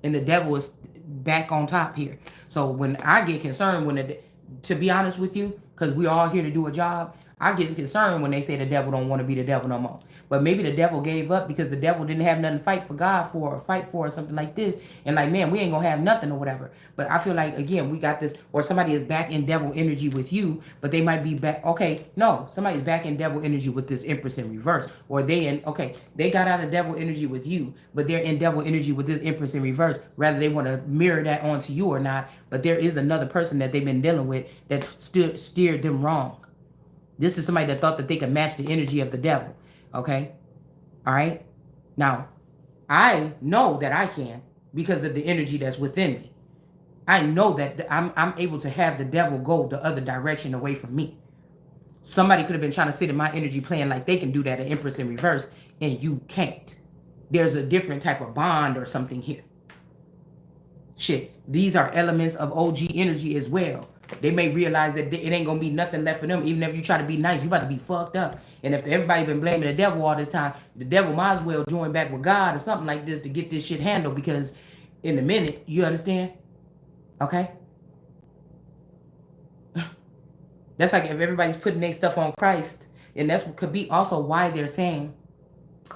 And the devil is back on top here. So when I get concerned, to be honest with you, because we're all here to do a job, I get concerned when they say the devil don't want to be the devil no more. But maybe the devil gave up because the devil didn't have nothing to fight for God for or fight for or something like this. And like, man, we ain't going to have nothing or whatever. But I feel like, again, we got this, or somebody is back in devil energy with you, but they might be back. Okay, no, somebody's back in devil energy with this Empress in reverse. Or they got out of devil energy with you, but they're in devil energy with this Empress in reverse. Rather, they want to mirror that onto you or not. But there is another person that they've been dealing with that steered them wrong. This is somebody that thought that they could match the energy of the devil. Okay? All right? Now, I know that I can because of the energy that's within me. I know that I'm able to have the devil go the other direction away from me. Somebody could have been trying to sit in my energy playing like they can do that at Empress in reverse, and you can't. There's a different type of bond or something here. Shit, these are elements of OG energy as well. They may realize that it ain't gonna be nothing left for them. Even if you try to be nice, you about to be fucked up. And if everybody been blaming the devil all this time, the devil might as well join back with God or something like this to get this shit handled. Because in a minute, you understand? Okay? That's like if everybody's putting their stuff on Christ, and that's what could be also why they're saying,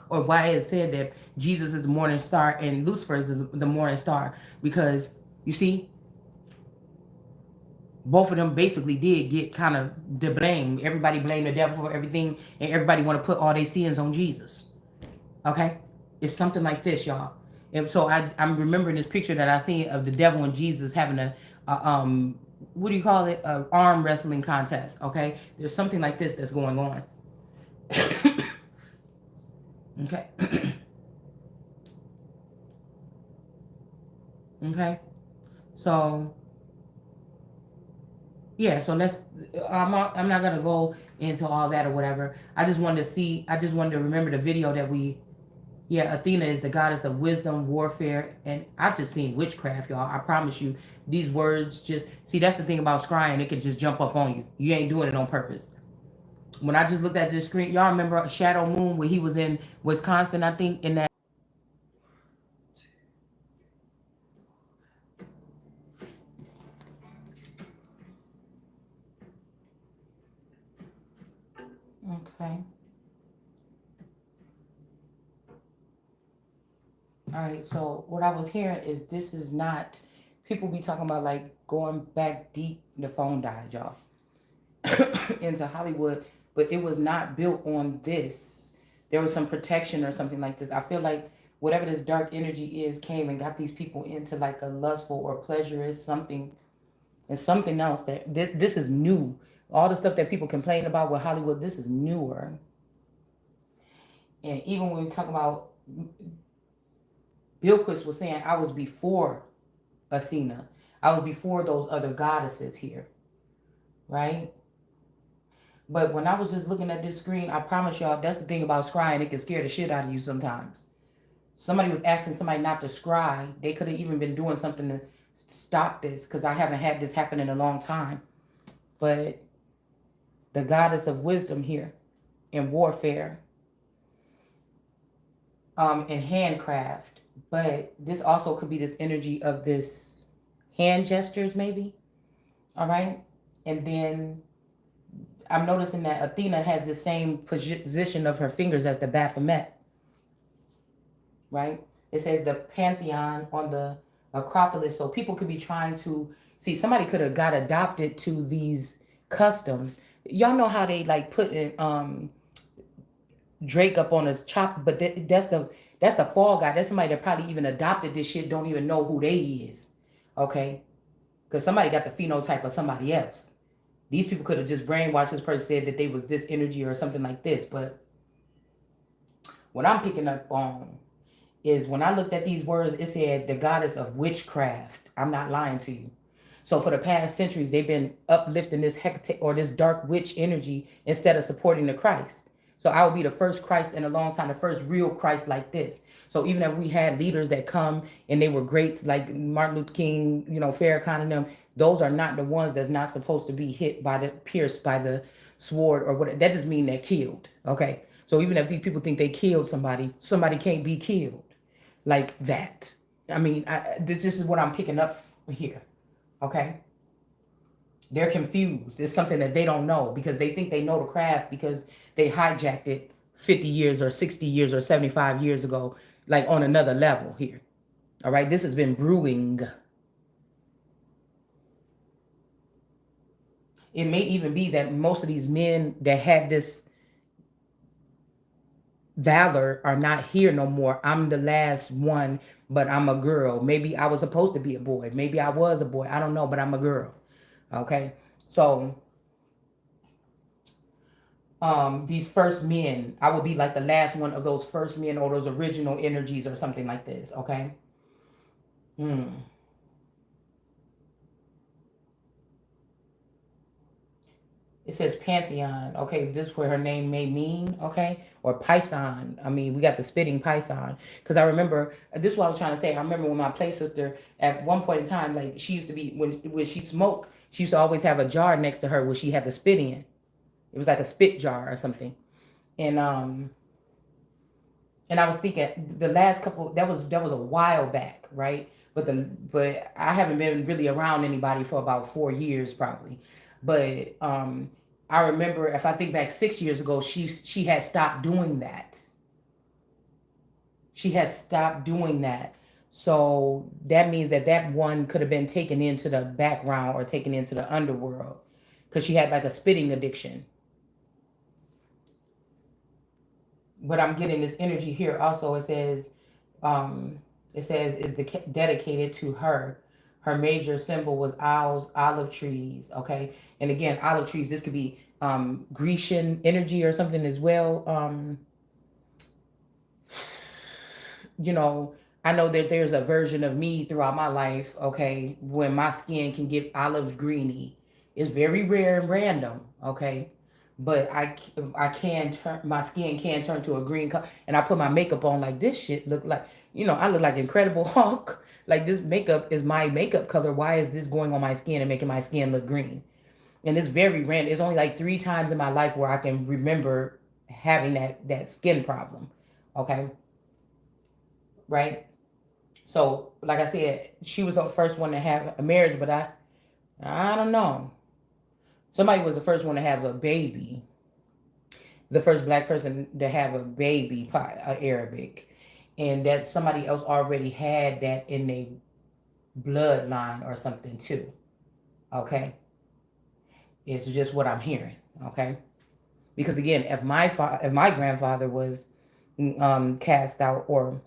or why it's said that Jesus is the morning star and Lucifer is the morning star. Because you see, both of them basically did get kind of the blame. Everybody blamed the devil for everything, and everybody want to put all their sins on Jesus. Okay? It's something like this, y'all. And so I'm remembering this picture that I seen of the devil and Jesus having a what do you call it? A arm wrestling contest. Okay? There's something like this that's going on. Okay. Okay. So yeah, so I'm not gonna go into all that or whatever. I just wanted to remember the video that Athena is the goddess of wisdom, warfare, and I just seen witchcraft, y'all. I promise you, these words just, see, that's the thing about scrying, it can just jump up on you. You ain't doing it on purpose. When I just looked at this screen, y'all remember Shadow Moon where he was in Wisconsin, I think, in that. Okay. All right. So what I was hearing is this is not. People be talking about like going back deep. The phone died, y'all. Into Hollywood, but it was not built on this. There was some protection or something like this. I feel like whatever this dark energy is came and got these people into like a lustful or pleasurous something and something else that this is new. All the stuff that people complain about with Hollywood, this is newer. And even when we talk about Bilquis was saying, I was before Athena. I was before those other goddesses here, right? But when I was just looking at this screen, I promise y'all, that's the thing about scrying. It can scare the shit out of you sometimes. Somebody was asking somebody not to scry. They could have even been doing something to stop this because I haven't had this happen in a long time. But the goddess of wisdom here in warfare, and handcraft. But this also could be this energy of this hand gestures, maybe. All right. And then I'm noticing that Athena has the same position of her fingers as the Baphomet, right? It says the Pantheon on the Acropolis. So people could be trying to see, somebody could have got adopted to these customs. Y'all know how they like put in Drake up on his chop, but that's the fall guy. That's somebody that probably even adopted this shit, don't even know who they is. Okay? Because somebody got the phenotype of somebody else. These people could have just brainwashed this person, said that they was this energy or something like this. But what I'm picking up on is when I looked at these words, it said the goddess of witchcraft. I'm not lying to you. So for the past centuries, they've been uplifting this Hecate or this dark witch energy instead of supporting the Christ. So I will be the first Christ in a long time, the first real Christ like this. So even if we had leaders that come and they were greats like Martin Luther King, Farrakhan and them, those are not the ones that's not supposed to be hit by the pierced by the sword or whatever. That just mean they're killed. Okay. So even if these people think they killed somebody, somebody can't be killed like that. I mean, this is what I'm picking up here. Okay. They're confused. It's something that they don't know because they think they know the craft because they hijacked it 50 years or 60 years or 75 years ago, like on another level here. All right. This has been brewing. It may even be that most of these men that had this valor are not here no more. I'm the last one, but I'm a girl. Maybe I was supposed to be a boy. Maybe I was a boy. I don't know, but I'm a girl. Okay. So these first men, I would be like the last one of those first men or those original energies or something like this. Okay. It says Pantheon. Okay, this is where her name may mean. Okay, or Python. I mean, we got the spitting python. Because I remember, this is what I was trying to say. I remember when my play sister, at one point in time, like she used to be, when she smoked, she used to always have a jar next to her where she had the spit in. It was like a spit jar or something. And I was thinking the last couple, that was a while back, right? But I haven't been really around anybody for about 4 years probably. But I remember, if I think back 6 years ago, she had stopped doing that. She had stopped doing that. So that means that one could have been taken into the background or taken into the underworld because she had like a spitting addiction. But I'm getting this energy here also. It says is dedicated to her. Her major symbol was owls, olive trees. Okay, and again, olive trees. This could be Grecian energy or something as well. I know that there's a version of me throughout my life. Okay, when my skin can get olive greeny, it's very rare and random. Okay, but I can turn, my skin can turn to a green color, and I put my makeup on like this shit look like, I look like Incredible Hulk. Like this makeup is my makeup color. Why is this going on my skin and making my skin look green? And it's very random. It's only like 3 times in my life where I can remember having that skin problem. Okay, right? So, like I said, she was the first one to have a marriage, but I don't know. Somebody was the first one to have a baby, the first black person to have a baby, Arabic, and that somebody else already had that in their bloodline or something too. Okay, it's just what I'm hearing. Okay, because again, if my grandfather was cast out or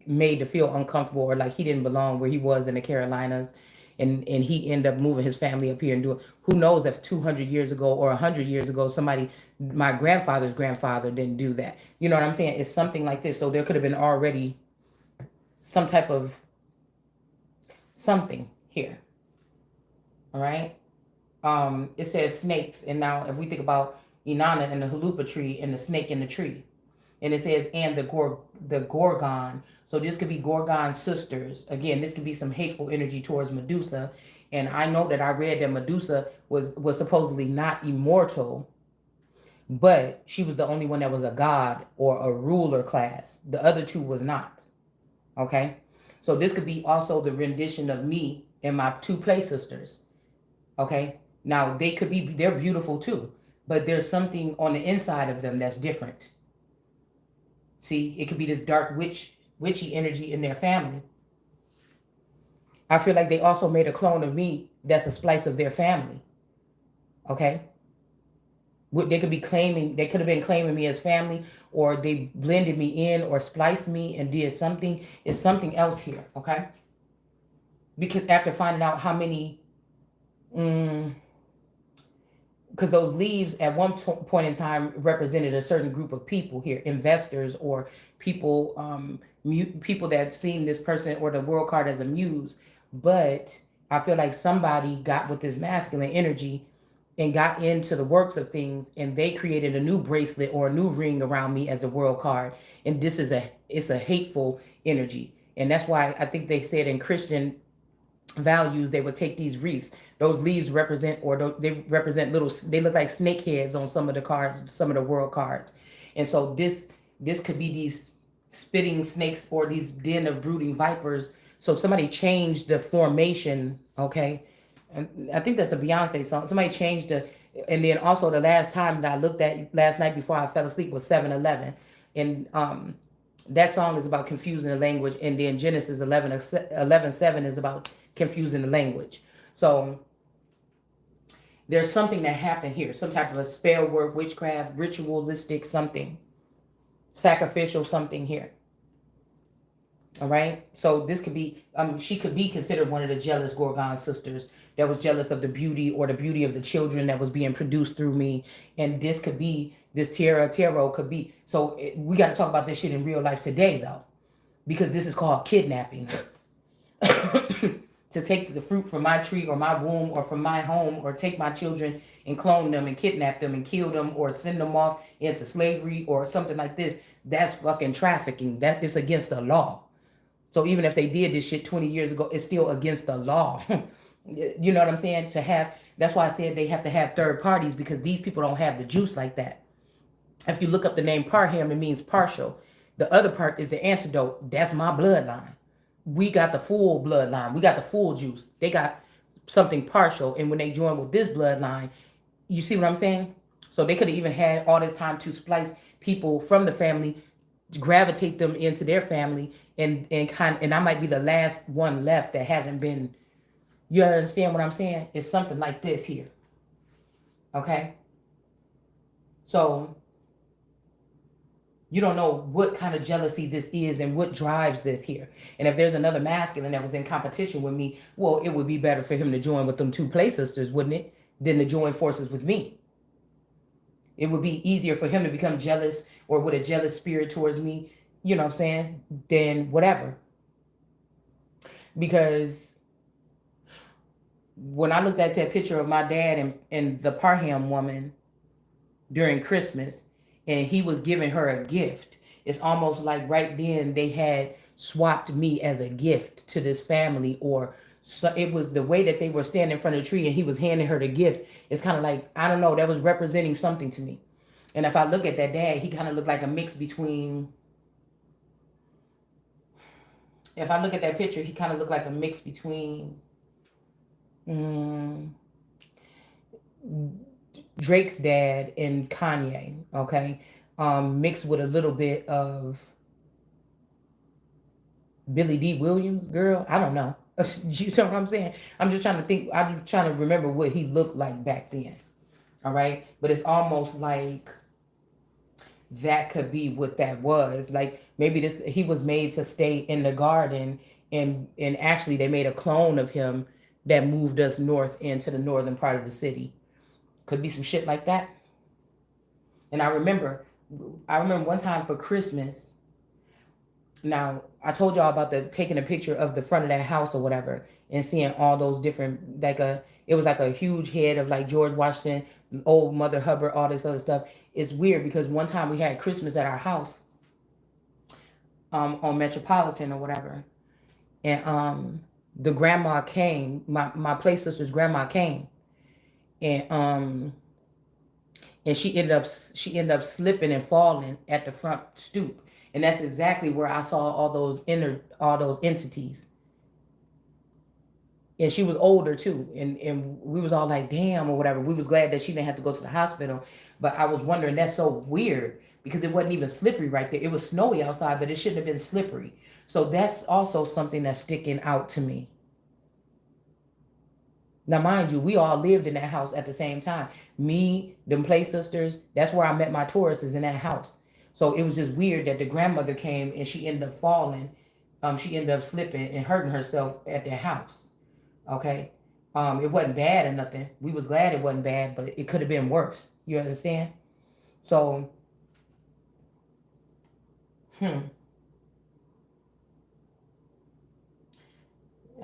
made to feel uncomfortable or like he didn't belong where he was in the Carolinas, and he ended up moving his family up here and doing, who knows if 200 years ago or 100 years ago somebody, my grandfather's grandfather, didn't do that. You know what I'm saying? It's something like this. So there could have been already some type of something here. All right. It says snakes, and now if we think about Inanna and the halupa tree and the snake in the tree, and it says and the gorgon. So this could be Gorgon's sisters. Again, this could be some hateful energy towards Medusa. And I know that I read that Medusa was supposedly not immortal, but she was the only one that was a god or a ruler class. The other two was not. Okay? So this could be also the rendition of me and my two play sisters. Okay? Now they're beautiful too, but there's something on the inside of them that's different. See, it could be this dark witchy energy in their family. I feel like they also made a clone of me that's a splice of their family. Okay? They could have been claiming me as family, or they blended me in or spliced me and did something. It's something else here, okay? Because after finding out how many, because those leaves at one point in time represented a certain group of people here, investors or people, people that seen this person or the world card as a muse. But I feel like somebody got with this masculine energy and got into the works of things, and they created a new bracelet or a new ring around me as the world card. And it's a hateful energy. And that's why I think they said in Christian values they would take these wreaths. Those leaves represent, or they represent they look like snake heads on some of the cards, some of the world cards. And so this could be these spitting snakes or these den of brooding vipers. So somebody changed the formation, okay? And I think that's a Beyonce song. Somebody changed and then also the last time that I looked at last night before I fell asleep was 7-Eleven. And that song is about confusing the language. And then Genesis 11:7 is about confusing the language. So there's something that happened here. Some type of a spell work, witchcraft, ritualistic something. Sacrificial something here. All right. So this could be, she could be considered one of the jealous Gorgon sisters that was jealous of the beauty or the beauty of the children that was being produced through me. And this could be, this tarot could be. So we got to talk about this shit in real life today, though, because this is called kidnapping. To take the fruit from my tree or my womb or from my home, or take my children and clone them and kidnap them and kill them or send them off into slavery or something like this. That's fucking trafficking. That is against the law. So even if they did this shit 20 years ago, it's still against the law. You know what I'm saying? That's why I said they have to have third parties, because these people don't have the juice like that. If you look up the name Parham, it means partial. The other part is the antidote. That's my bloodline. We got the full bloodline. We got the full juice. They got something partial. And when they join with this bloodline, you see what I'm saying? So they could have even had all this time to splice people from the family, gravitate them into their family, and I might be the last one left that hasn't been. You understand what I'm saying? It's something like this here. Okay? So you don't know what kind of jealousy this is and what drives this here. And if there's another masculine that was in competition with me, well, it would be better for him to join with them two play sisters, wouldn't it? Than to join forces with me. It would be easier for him to become jealous or with a jealous spirit towards me, you know what I'm saying, than whatever. Because when I looked at that picture of my dad and the Parham woman during Christmas, and he was giving her a gift, it's almost like right then they had swapped me as a gift to this family, or So it was the way that they were standing in front of the tree and he was handing her the gift. It's kind of like, I don't know, that was representing something to me. And if I look at that dad, he kind of looked like a mix between, if I look at that picture, he kind of looked like a mix between mm, Drake's dad and Kanye, okay? Mixed with a little bit of Billy D. Williams, girl. I don't know. You know what I'm saying? I'm just trying to think. I'm just trying to remember what he looked like back then. All right. But it's almost like that could be what that was. Like maybe this he was made to stay in the garden and actually they made a clone of him that moved us north into the northern part of the city. Could be some shit like that. And I remember one time for Christmas. Now, I told y'all about the taking a picture of the front of that house or whatever and seeing all those different it was like a huge head of like George Washington, old Mother Hubbard, all this other stuff. It's weird because one time we had Christmas at our house on Metropolitan or whatever. And the grandma came, my play sister's grandma came and and she ended up slipping and falling at the front stoop. And that's exactly where I saw all those entities. And she was older too. And we was all like, damn, or whatever. We was glad that she didn't have to go to the hospital. But I was wondering, that's so weird because it wasn't even slippery right there. It was snowy outside, but it shouldn't have been slippery. So that's also something that's sticking out to me. Now, mind you, we all lived in that house at the same time. Me, them play sisters, that's where I met my Tauruses, in that house. So it was just weird that the grandmother came and she ended up falling. She ended up slipping and hurting herself at their house. Okay. It wasn't bad or nothing. We was glad it wasn't bad, but it could have been worse. You understand? So, I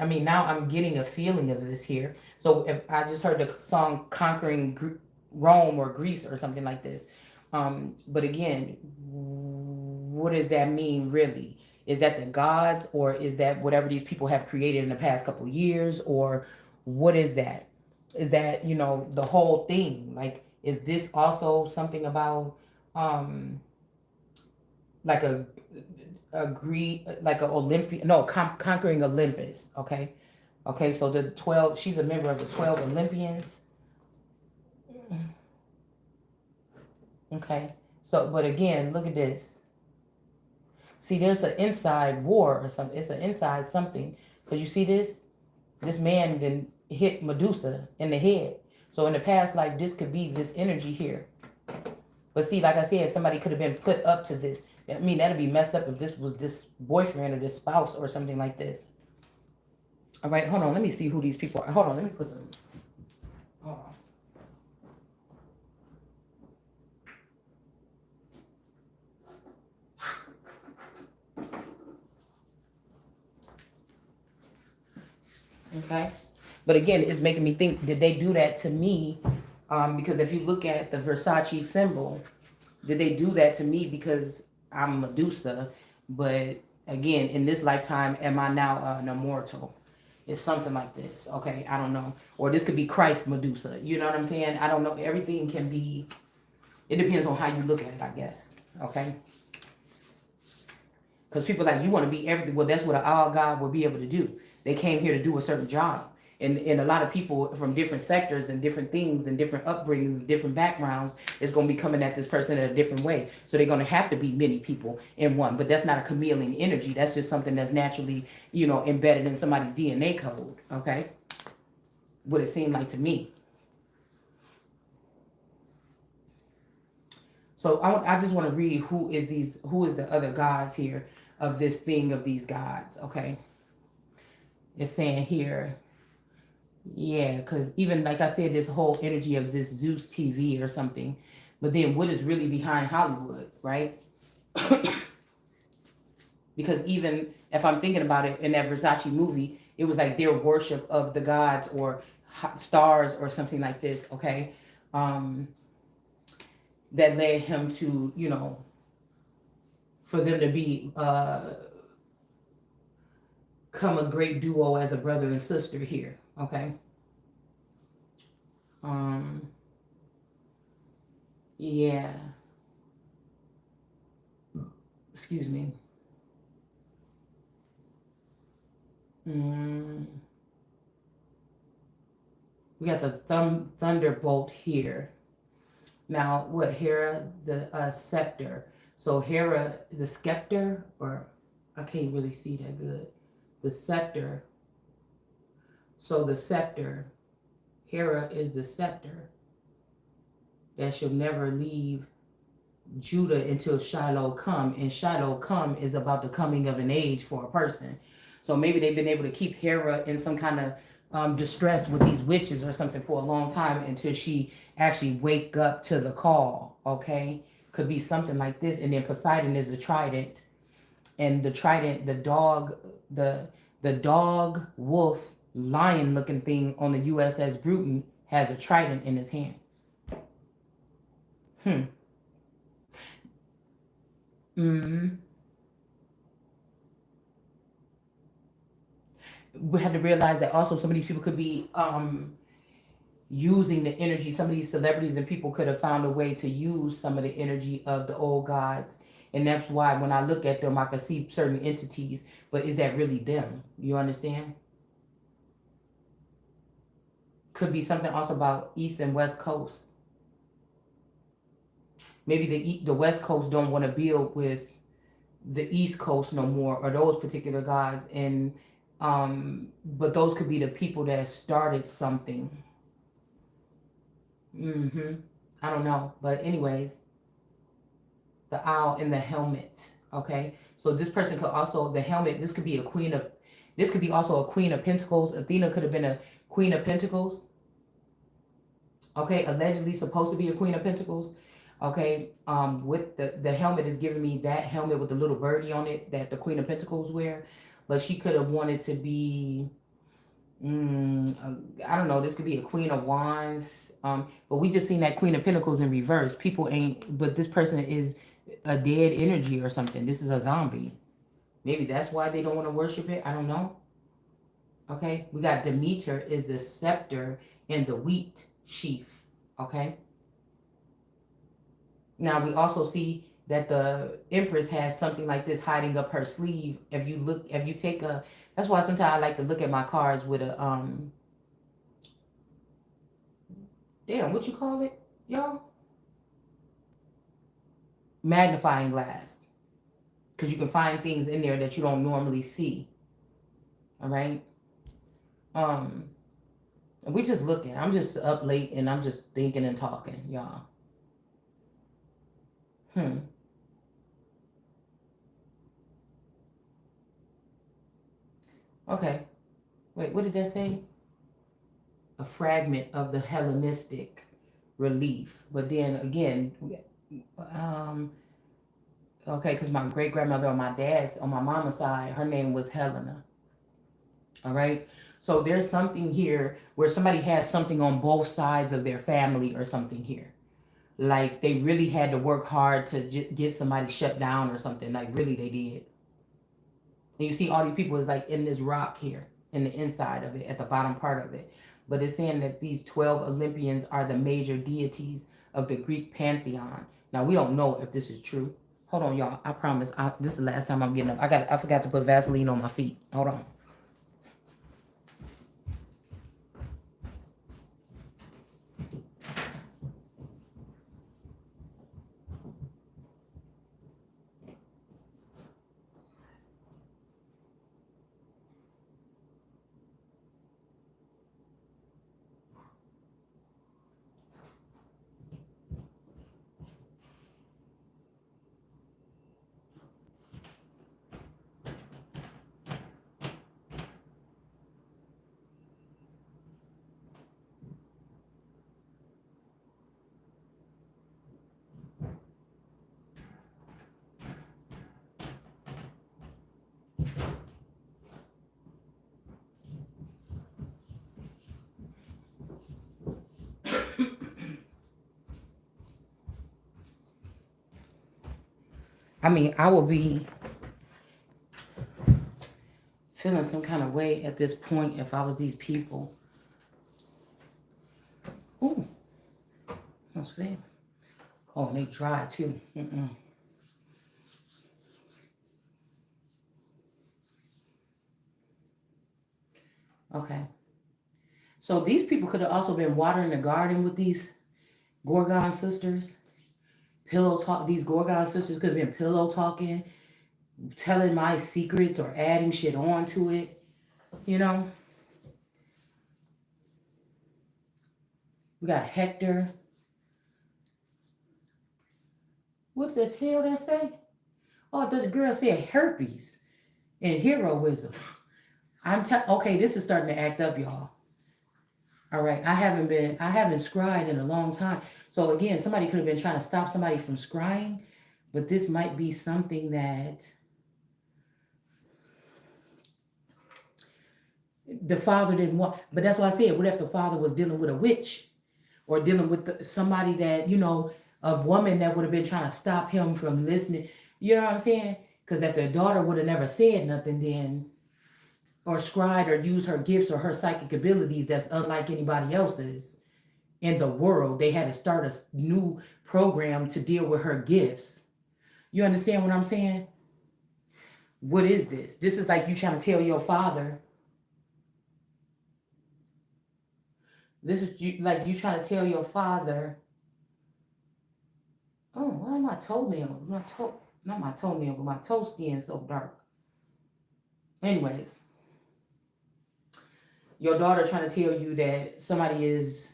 mean, now I'm getting a feeling of this here. So if I just heard the song "Conquering Rome" or Greece or something like this, but again, what does that mean really? Is that the gods, or is that whatever these people have created in the past couple years, or what is that? Is that the whole thing? Like, is this also something about um like a Greek, like a Olympian, no, conquering Olympus, okay? Okay, so the 12, she's a member of the 12 Olympians. Okay, so, but again, look at this. See, there's an inside war or something. It's an inside something. Because you see this? This man then hit Medusa in the head. So in the past life, this could be this energy here. But see, like I said, somebody could have been put up to this. I mean, that'd be messed up if this was this boyfriend or this spouse or something like this. All right, hold on. Let me see who these people are. Hold on, let me put some. Hold on. Okay. But again, it's making me think, did they do that to me? Because if you look at the Versace symbol, did they do that to me because I'm Medusa? But again, in this lifetime, am I now an immortal? It's something like this. Okay, I don't know. Or this could be Christ Medusa. You know what I'm saying? I don't know. Everything can be, it depends on how you look at it, I guess. Okay? Because people like, you want to be everything. Well, that's what an all God will be able to do. They came here to do a certain job. And a lot of people from different sectors and different things and different upbringings, different backgrounds, is going to be coming at this person in a different way. So they're going to have to be many people in one. But that's not a chameleon energy. That's just something that's naturally, embedded in somebody's DNA code. Okay? What it seemed like to me. So I just want to read who is the other gods here of this thing of these gods. Okay? It's saying here, yeah, because even like I said, this whole energy of this Zeus TV or something, but then what is really behind Hollywood, right? Because even if I'm thinking about it, in that Versace movie, it was like their worship of the gods or stars or something like this, okay? That led him to, for them to be come a great duo as a brother and sister here. Okay. Um. Yeah. Excuse me. Mm. We got the thunderbolt here. Now, what Hera, the scepter. So Hera, the scepter, or I can't really see that good. The scepter. So the scepter, Hera is the scepter that shall never leave Judah until Shiloh come, and Shiloh come is about the coming of an age for a person. So maybe they've been able to keep Hera in some kind of distress with these witches or something for a long time until she actually wake up to the call. Okay, could be something like this. And then Poseidon is the trident, and the trident, the dog, wolf, lion looking thing on the USS Bruton has a trident in his hand. Hmm. Mm-hmm. We had to realize that also some of these people could be using the energy. Some of these celebrities and people could have found a way to use some of the energy of the old gods, and that's why when I look at them I can see certain entities, but is that really them? You understand? Could be something also about East and West Coast. Maybe the West Coast don't want to build with the East Coast no more, or those particular gods, and but those could be the people that started something. Mm-hmm. I don't know. But anyways, the owl in the helmet. Okay. So this person could also, the helmet, this could be a queen of, this could be also a queen of pentacles. Athena could have been a queen of pentacles. Okay. Allegedly supposed to be a queen of pentacles. Okay. With the helmet is giving me that helmet with the little birdie on it that the queen of pentacles wear. But she could have wanted to be, I don't know. This could be a queen of wands. But we just seen that queen of pentacles in reverse. People ain't. But this person is a dead energy or something. This is a zombie. Maybe that's why they don't want to worship it. I don't know. Okay. We got Demeter is the scepter and the wheat sheaf. Okay. Now we also see that the Empress has something like this hiding up her sleeve. If you look, if you take a, that's why sometimes I like to look at my cards with a damn, what you call it, y'all? Magnifying glass, because you can find things in there that you don't normally see. All right. Um, we just looking. I'm just up late and I'm just thinking and talking, y'all. Okay. Wait, what did that say? A fragment of the Hellenistic relief. But then again, okay, because my great grandmother on my dad's, on my mama's side, her name was Helena. All right. So there's something here where somebody has something on both sides of their family or something here. Like they really had to work hard to get somebody shut down or something. Like really they did. And you see all these people is like in this rock here, in the inside of it, at the bottom part of it. But it's saying that these 12 Olympians are the major deities of the Greek pantheon. Now we don't know if this is true. Hold on, y'all. I promise. This is the last time I'm getting up. I forgot to put Vaseline on my feet. Hold on. I mean, I will be feeling some kind of way at this point if I was these people. Ooh, must feel. Oh, and they dry too. Okay. So these people could have also been watering the garden with these Gorgon sisters. Pillow talk. These Gorgon sisters could have been pillow talking, telling my secrets or adding shit on to it. You know. We got Hector. What the hell that say? Oh, this girl said herpes and heroism. Okay, this is starting to act up, y'all. All right, I haven't scryed in a long time. So again, somebody could have been trying to stop somebody from scrying, but this might be something that the father didn't want. But that's why I said, what if the father was dealing with a witch or dealing with somebody that, a woman that would have been trying to stop him from listening? You know what I'm saying? Because if their daughter would have never said nothing then, or scried or used her gifts or her psychic abilities that's unlike anybody else's in the world, they had to start a new program to deal with her gifts. You understand what I'm saying? What is this? This is like you trying to tell your father. This is like you trying to tell your father. Oh, why am I toenail? Not my toenail, but my toe skin so dark. Anyways, your daughter trying to tell you that somebody is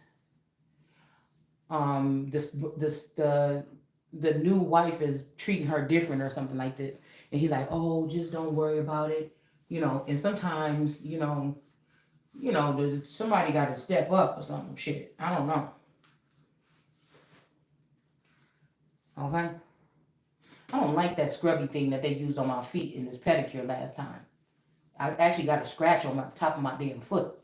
the new wife is treating her different or something like this, and he like, oh, just don't worry about it, and sometimes somebody got to step up or something. Shit, I don't know. Okay, I don't like that scrubby thing that they used on my feet in this pedicure last time. I actually got a scratch on my top of my damn foot.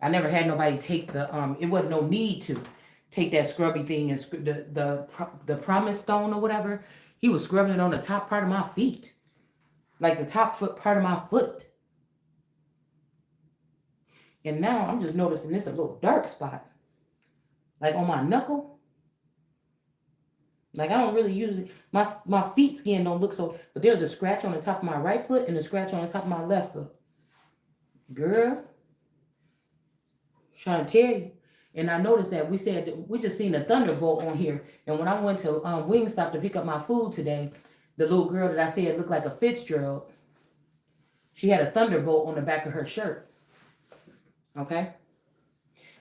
I never had nobody take the it wasn't no need to take that scrubby thing and the promise stone or whatever. He was scrubbing it on the top part of my feet, like the top foot part of my foot. And now I'm just noticing this a little dark spot, like on my knuckle. Like I don't really usually my feet skin don't look so, but there's a scratch on the top of my right foot and a scratch on the top of my left foot. Girl, trying to tell you. And I noticed that we just seen a thunderbolt on here. And when I went to Wingstop to pick up my food today, the little girl that I said looked like a Fitzgerald, she had a thunderbolt on the back of her shirt. Okay?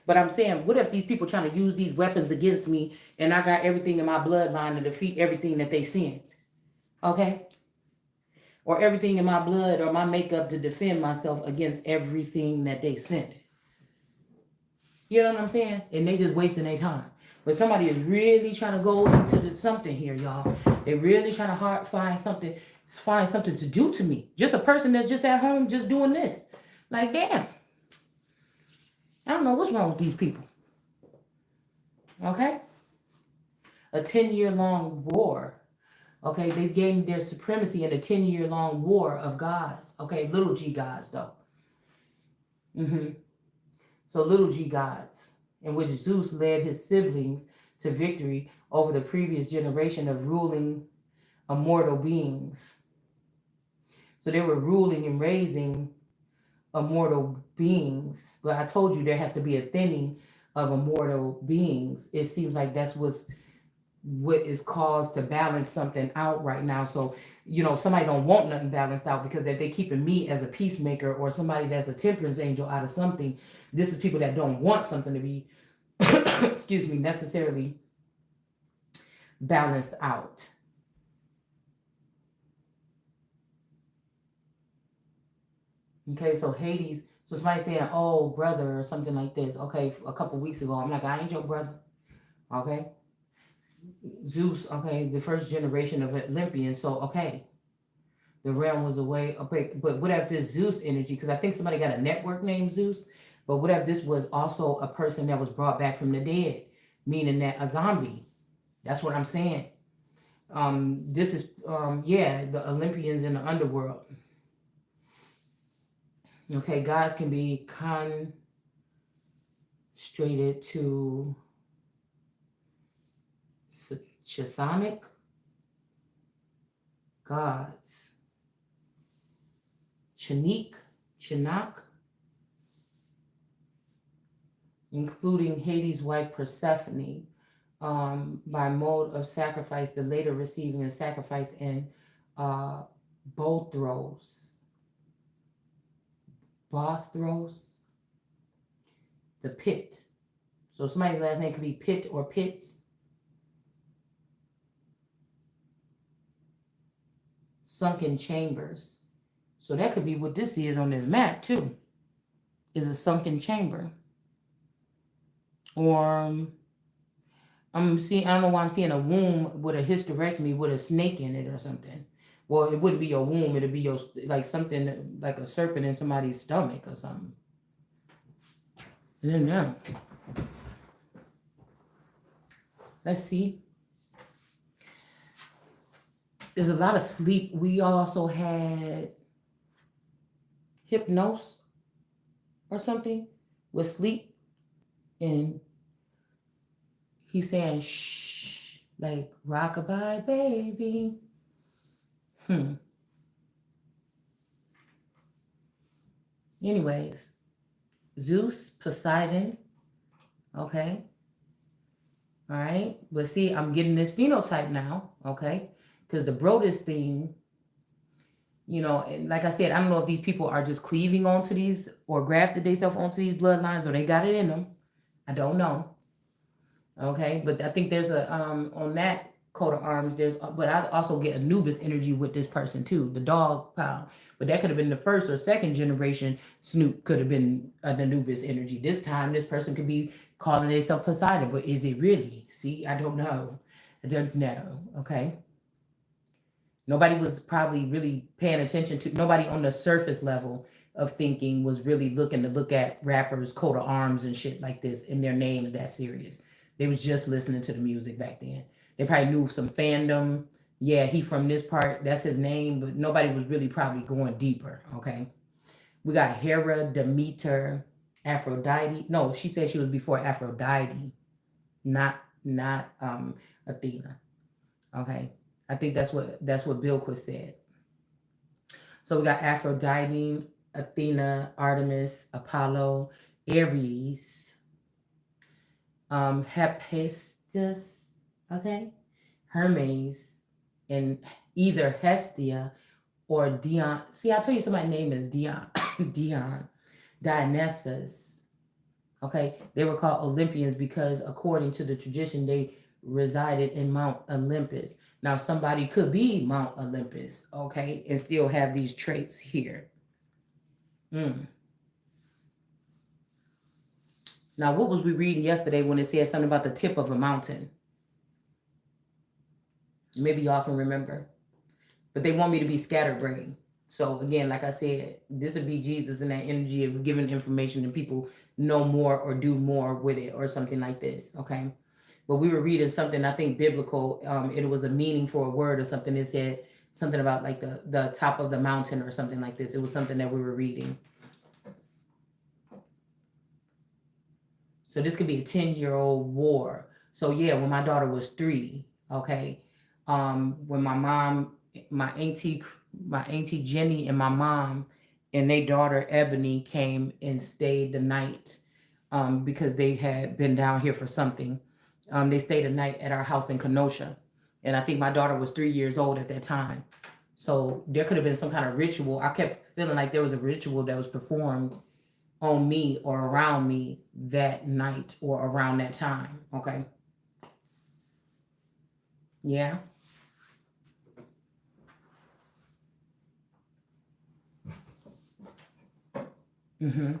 But I'm saying, what if these people trying to use these weapons against me and I got everything in my bloodline to defeat everything that they send? Okay? Or everything in my blood or my makeup to defend myself against everything that they send. You know what I'm saying? And they just wasting their time. But somebody is really trying to go into something here, y'all. They really trying to find something to do to me. Just a person that's just at home just doing this. Like, damn. I don't know what's wrong with these people. Okay? A 10-year-long war. Okay? They gained their supremacy in a 10-year-long war of gods. Okay? Little g gods, though. So little g gods, in which Zeus led his siblings to victory over the previous generation of ruling immortal beings. So they were ruling and raising immortal beings. But I told you there has to be a thinning of immortal beings. It seems like that's what is caused to balance something out right now. So, somebody don't want nothing balanced out, because if they keeping me as a peacemaker or somebody that's a temperance angel out of something, this is people that don't want something to be, excuse me, necessarily balanced out. Okay, so Hades, so somebody saying, oh, brother, or something like this. Okay, a couple weeks ago, I'm like, I ain't your brother. Okay. Zeus, okay, the first generation of Olympians. So, okay, the realm was away. Okay, but what if this Zeus energy? Because I think somebody got a network named Zeus. But what if this was also a person that was brought back from the dead, meaning that a zombie? That's what I'm saying. This is, the Olympians in the underworld. Okay, gods can be constrated to chthonic gods. Chinook, including Hades' wife Persephone, by mode of sacrifice, the later receiving a sacrifice in uh, Bothros, Bothros, the pit. So somebody's last name could be Pit or Pits. Sunken chambers. So that could be what this is on this map too. Is a sunken chamber. Or I'm seeing, I don't know why I'm seeing a womb with a hysterectomy with a snake in it or something. Well, it wouldn't be your womb, it'd be your, like something like a serpent in somebody's stomach or something. I don't know. Let's see. There's a lot of sleep. We also had hypnosis or something with sleep. And he's saying, shh, like rockabye, baby. Anyways, Zeus, Poseidon. Okay. All right. But see, I'm getting this phenotype now. Okay. Because the Brodus thing, you know, and like I said, I don't know if these people are just cleaving onto these or grafted themselves onto these bloodlines or they got it in them. I don't know. Okay. But I think there's a, on that coat of arms, there's, but I also get Anubis energy with this person too, the dog pile. But that could have been the first or second generation. Snoop could have been an Anubis energy. This time, this person could be calling themselves Poseidon, but is it really? See, I don't know. I don't know. Okay. Nobody was probably really paying attention to, nobody on the surface level of thinking was really looking to look at rappers' coat of arms and shit like this in their names that serious. They was just listening to the music back then. They probably knew some fandom. Yeah, he from this part, that's his name, but nobody was really probably going deeper, okay? We got Hera, Demeter, Aphrodite. No, she said she was before Aphrodite, not Athena. Okay. I think that's what Bilquist said. So we got Aphrodite, Athena, Artemis, Apollo, Ares, Hephaestus, okay, Hermes, and either Hestia or Dion. See, I told you somebody's name is Dion. Dionysus. Okay, they were called Olympians because according to the tradition, they resided in Mount Olympus. Now, somebody could be Mount Olympus, okay, and still have these traits here. Now, what was we reading yesterday when it said something about the tip of a mountain? Maybe y'all can remember. But they want me to be scatterbrained. So again, like I said, this would be Jesus and that energy of giving information and people know more or do more with it or something like this, okay? But we were reading something, I think biblical, it was a meaning for a word or something. It said something about like the top of the mountain or something like this. It was something that we were reading. So this could be a 10-year-old war. So yeah, when my daughter was 3, okay, when my mom, my auntie Jenny and my mom and their daughter Ebony came and stayed the night because they had been down here for something. They stayed a night at our house in Kenosha. And I think my daughter was 3 years old at that time. So there could have been some kind of ritual. I kept feeling like there was a ritual that was performed on me or around me that night or around that time. Okay. Yeah. Mm-hmm.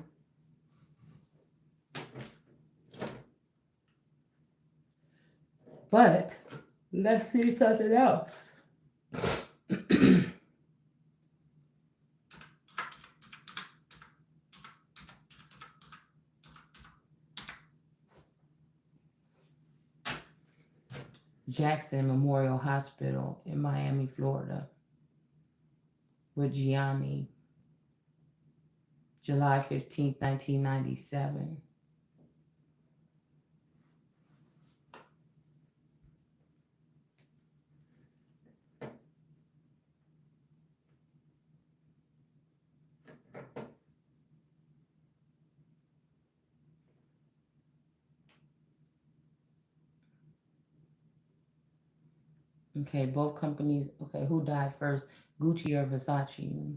But let's see something else. Jackson Memorial Hospital in Miami, Florida, with Gianni. July 15th, 1997. Okay, both companies. Okay, who died first, Gucci or Versace?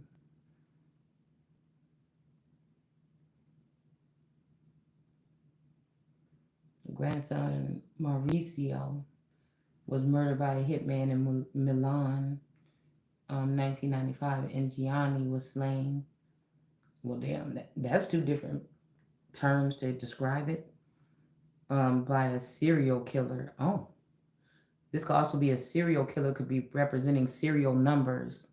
Grandson Mauricio was murdered by a hitman in Milan, 1995, and Gianni was slain. Well, damn, that's two different terms to describe it. By a serial killer. Oh, this could also be a serial killer, could be representing serial numbers.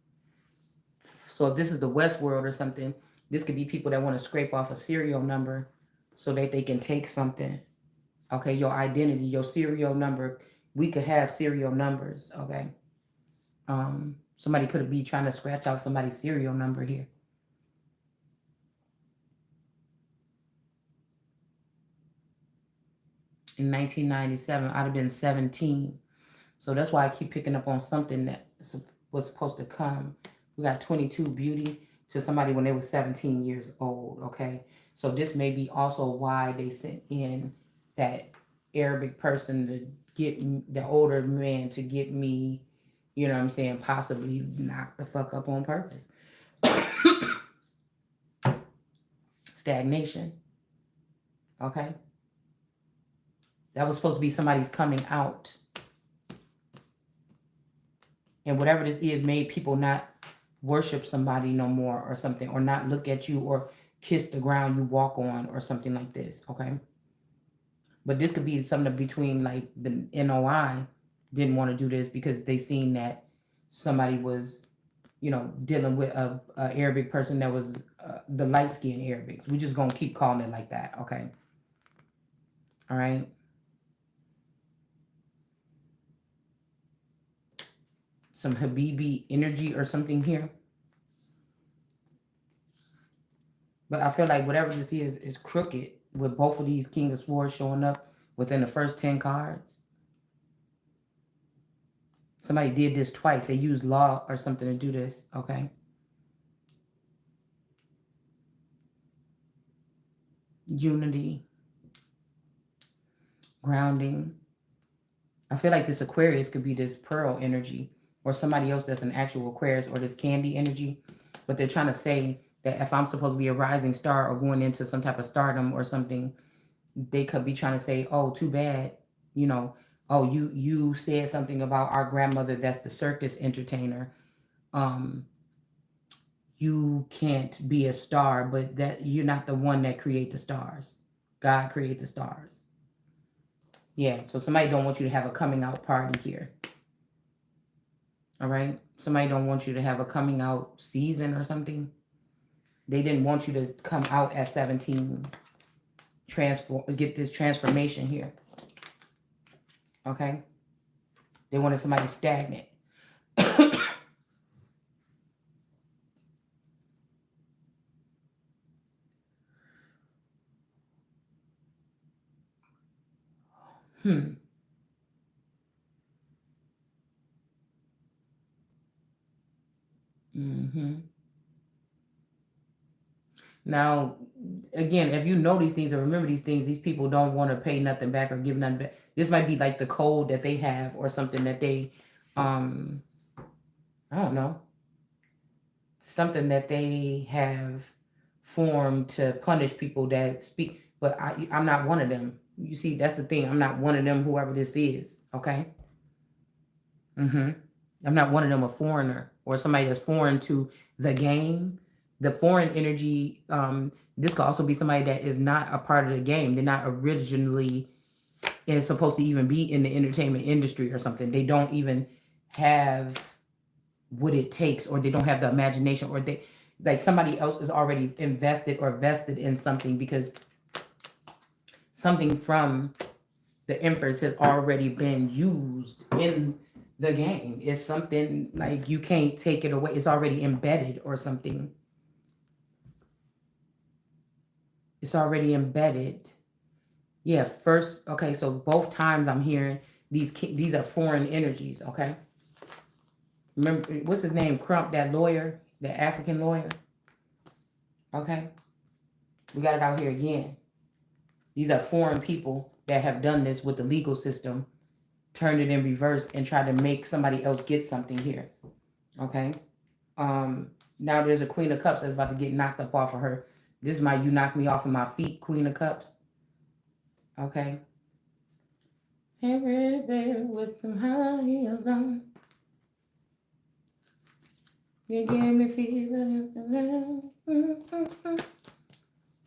So if this is the West World or something, this could be people that want to scrape off a serial number so that they can take something. Okay, your identity, your serial number. We could have serial numbers. Okay. Somebody could be trying to scratch out somebody's serial number here. In 1997, I'd have been 17. So that's why I keep picking up on something that was supposed to come. We got 22 beauty to somebody when they were 17 years old. Okay. So this may be also why they sent in that Arabic person to get the older man to get me, you know what I'm saying, possibly knock the fuck up on purpose. Stagnation. Okay. That was supposed to be somebody's coming out. And whatever this is made people not worship somebody no more or something, or not look at you or kiss the ground you walk on or something like this. Okay. But this could be something between like the NOI didn't want to do this because they seen that somebody was, you know, dealing with a Arabic person that was the light skinned Arabics. We just gonna keep calling it like that. Okay. All right. Some Habibi energy or something here. But I feel like whatever this is crooked with both of these King of Swords showing up within the first 10 cards. Somebody did this twice. They used law or something to do this. Okay. Unity. Grounding. I feel like this Aquarius could be this pearl energy or somebody else that's an actual Aquarius or this candy energy. But they're trying to say that if I'm supposed to be a rising star or going into some type of stardom or something, they could be trying to say, oh, too bad, you know, oh, you said something about our grandmother that's the circus entertainer. Um, you can't be a star, but that you're not the one that create the stars. God create the stars. Yeah, so somebody don't want you to have a coming out party here. All right? Somebody don't want you to have a coming out season or something. They didn't want you to come out at 17. Get this transformation here. Okay? They wanted somebody stagnant. Hmm. Mm-hmm. Now, again, if you know these things or remember these things, these people don't want to pay nothing back or give nothing back. This might be like the code that they have or something that they, I don't know, something that they have formed to punish people that speak. But I'm not one of them. You see, that's the thing. I'm not one of them, whoever this is. Okay. Mm-hmm. I'm not one of them, a foreigner or somebody that's foreign to the game. The foreign energy, this could also be somebody that is not a part of the game. They're not originally is supposed to even be in the entertainment industry or something. They don't even have what it takes, or they don't have the imagination, or they like somebody else is already invested or vested in something because something from the Empress has already been used in the game. It's something like you can't take it away. It's already embedded or something. It's already embedded. Yeah, first, okay, so both times I'm hearing these are foreign energies, okay? Remember, what's his name? Crump, that lawyer, the African lawyer. Okay? We got it out here again. These are foreign people that have done this with the legal system, turned it in reverse, and tried to make somebody else get something here. Okay? Now there's a Queen of Cups that's about to get knocked up off of her. This is my you knock me off of my feet, Queen of Cups. Okay? Every day with some high heels on. You give me fever.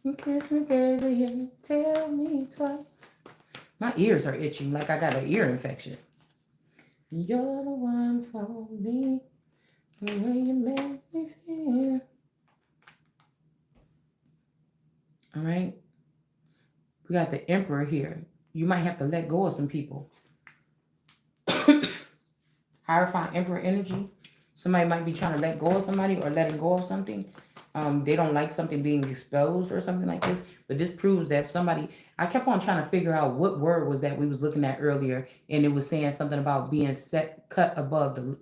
You kiss me, baby, you tell me twice. My ears are itching like I got an ear infection. You're the one for me. The way you make me feel. All right. We got the Emperor here. You might have to let go of some people. Hierophant Emperor energy. Somebody might be trying to let go of somebody or letting go of something. They don't like something being exposed or something like this. But this proves that somebody... I kept on trying to figure out what word was that we was looking at earlier. And it was saying something about being cut above the...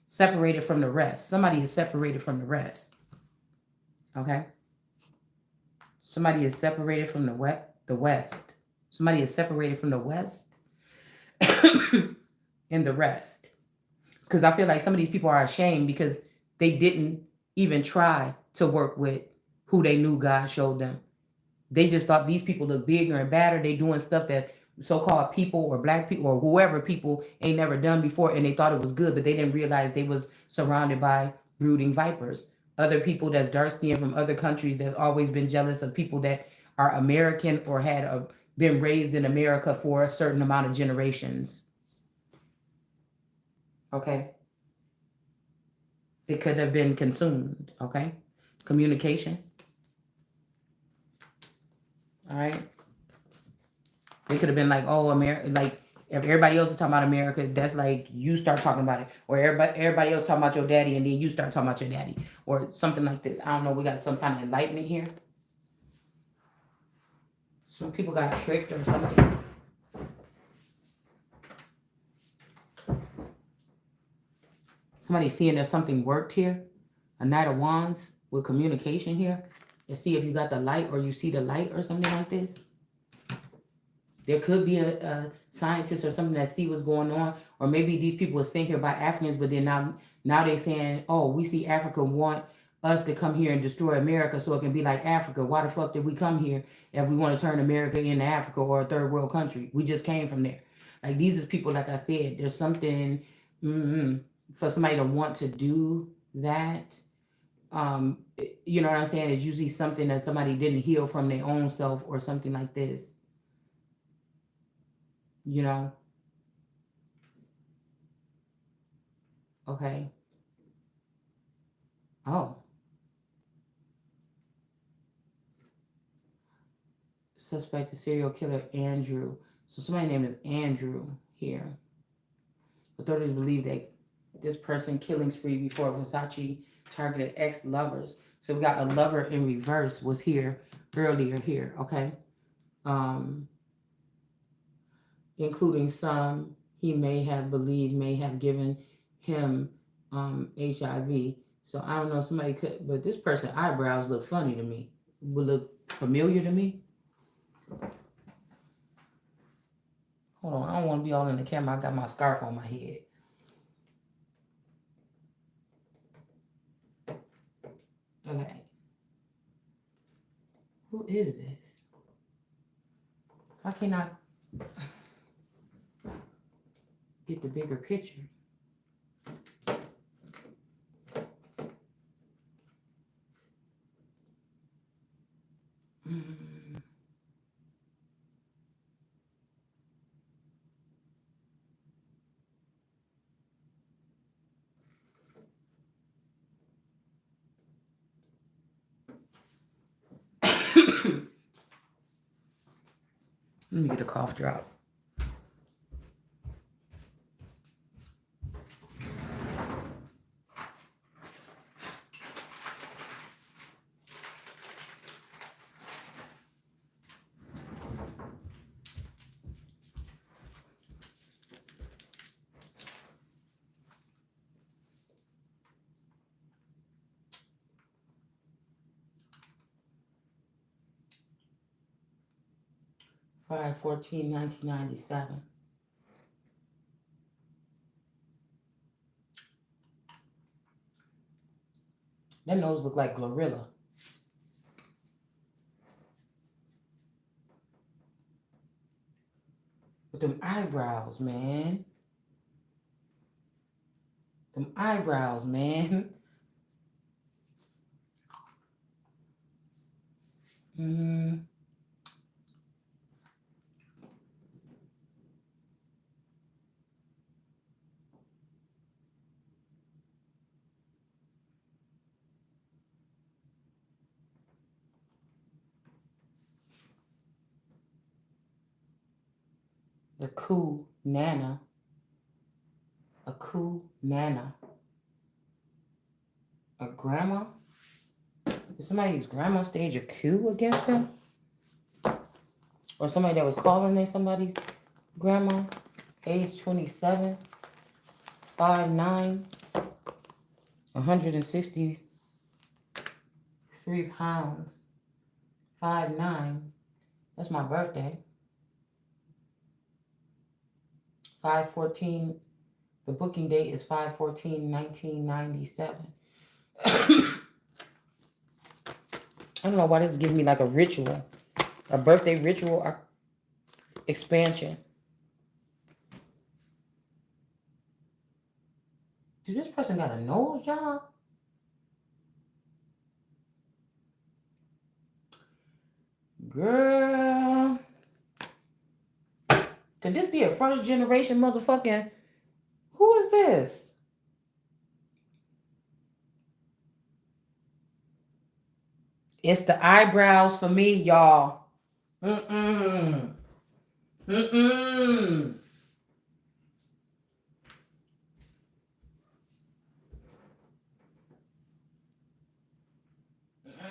separated from the rest. Somebody is separated from the rest. Okay? Somebody is separated from the west. Somebody is separated from the west. And the rest. Because I feel like some of these people are ashamed because they didn't even try to work with who they knew God showed them. They just thought these people look bigger and badder. They doing stuff that so-called people or black people or whoever people ain't never done before, and they thought it was good, but they didn't realize they was surrounded by brooding vipers. Other people that's dark-skinned from other countries that's always been jealous of people that are American or had been raised in America for a certain amount of generations. Okay? It could have been consumed, okay? Communication. All right? It could have been like, oh, America, like, if everybody else is talking about America, that's like you start talking about it. Or everybody else talking about your daddy, and then you start talking about your daddy. Or something like this. I don't know, we got some kind of enlightenment here. Some people got tricked or something. Somebody's seeing if something worked here. A Knight of Wands with communication here. And see if you got the light or you see the light or something like this. There could be a scientist or something that see what's going on. Or maybe these people are sent here by Africans, but then now they're saying, oh, we see Africa want us to come here and destroy America so it can be like Africa. Why the fuck did we come here if we want to turn America into Africa or a third world country? We just came from there. Like, these is people, like I said, there's something for somebody to want to do that. You know what I'm saying? It's usually something that somebody didn't heal from their own self or something like this. You know? Okay. Oh. Suspect, serial killer Andrew. So somebody's name is Andrew here. Authorities believe that this person killing spree before Versace targeted ex-lovers. So we got a lover in reverse was here earlier here, okay? Including some he may have believed may have given him HIV. So I don't know, somebody could, but this person's eyebrows look funny to me. Would look familiar to me. Hold on, I don't want to be all in the camera. I got my scarf on my head. Okay. Who is this? Why can't I get the bigger picture? Let me get a cough drop. 5/14/1997. That nose look like Glorilla. With them eyebrows, man. Them eyebrows, man. Mm. The cool Nana. A cool Nana. A grandma? Did somebody's grandma stage a coup against them? Or somebody that was calling they somebody's grandma? Age 27, 5'9", 163 pounds, 5'9". That's my birthday. 5/14. The booking date is 5/14/1997. I don't know why this is giving me like a ritual. A birthday ritual expansion. Dude, this person got a nose job? Girl. Could this be a first generation motherfucking... Who is this? It's the eyebrows for me, y'all. Mm-mm. Mm-mm.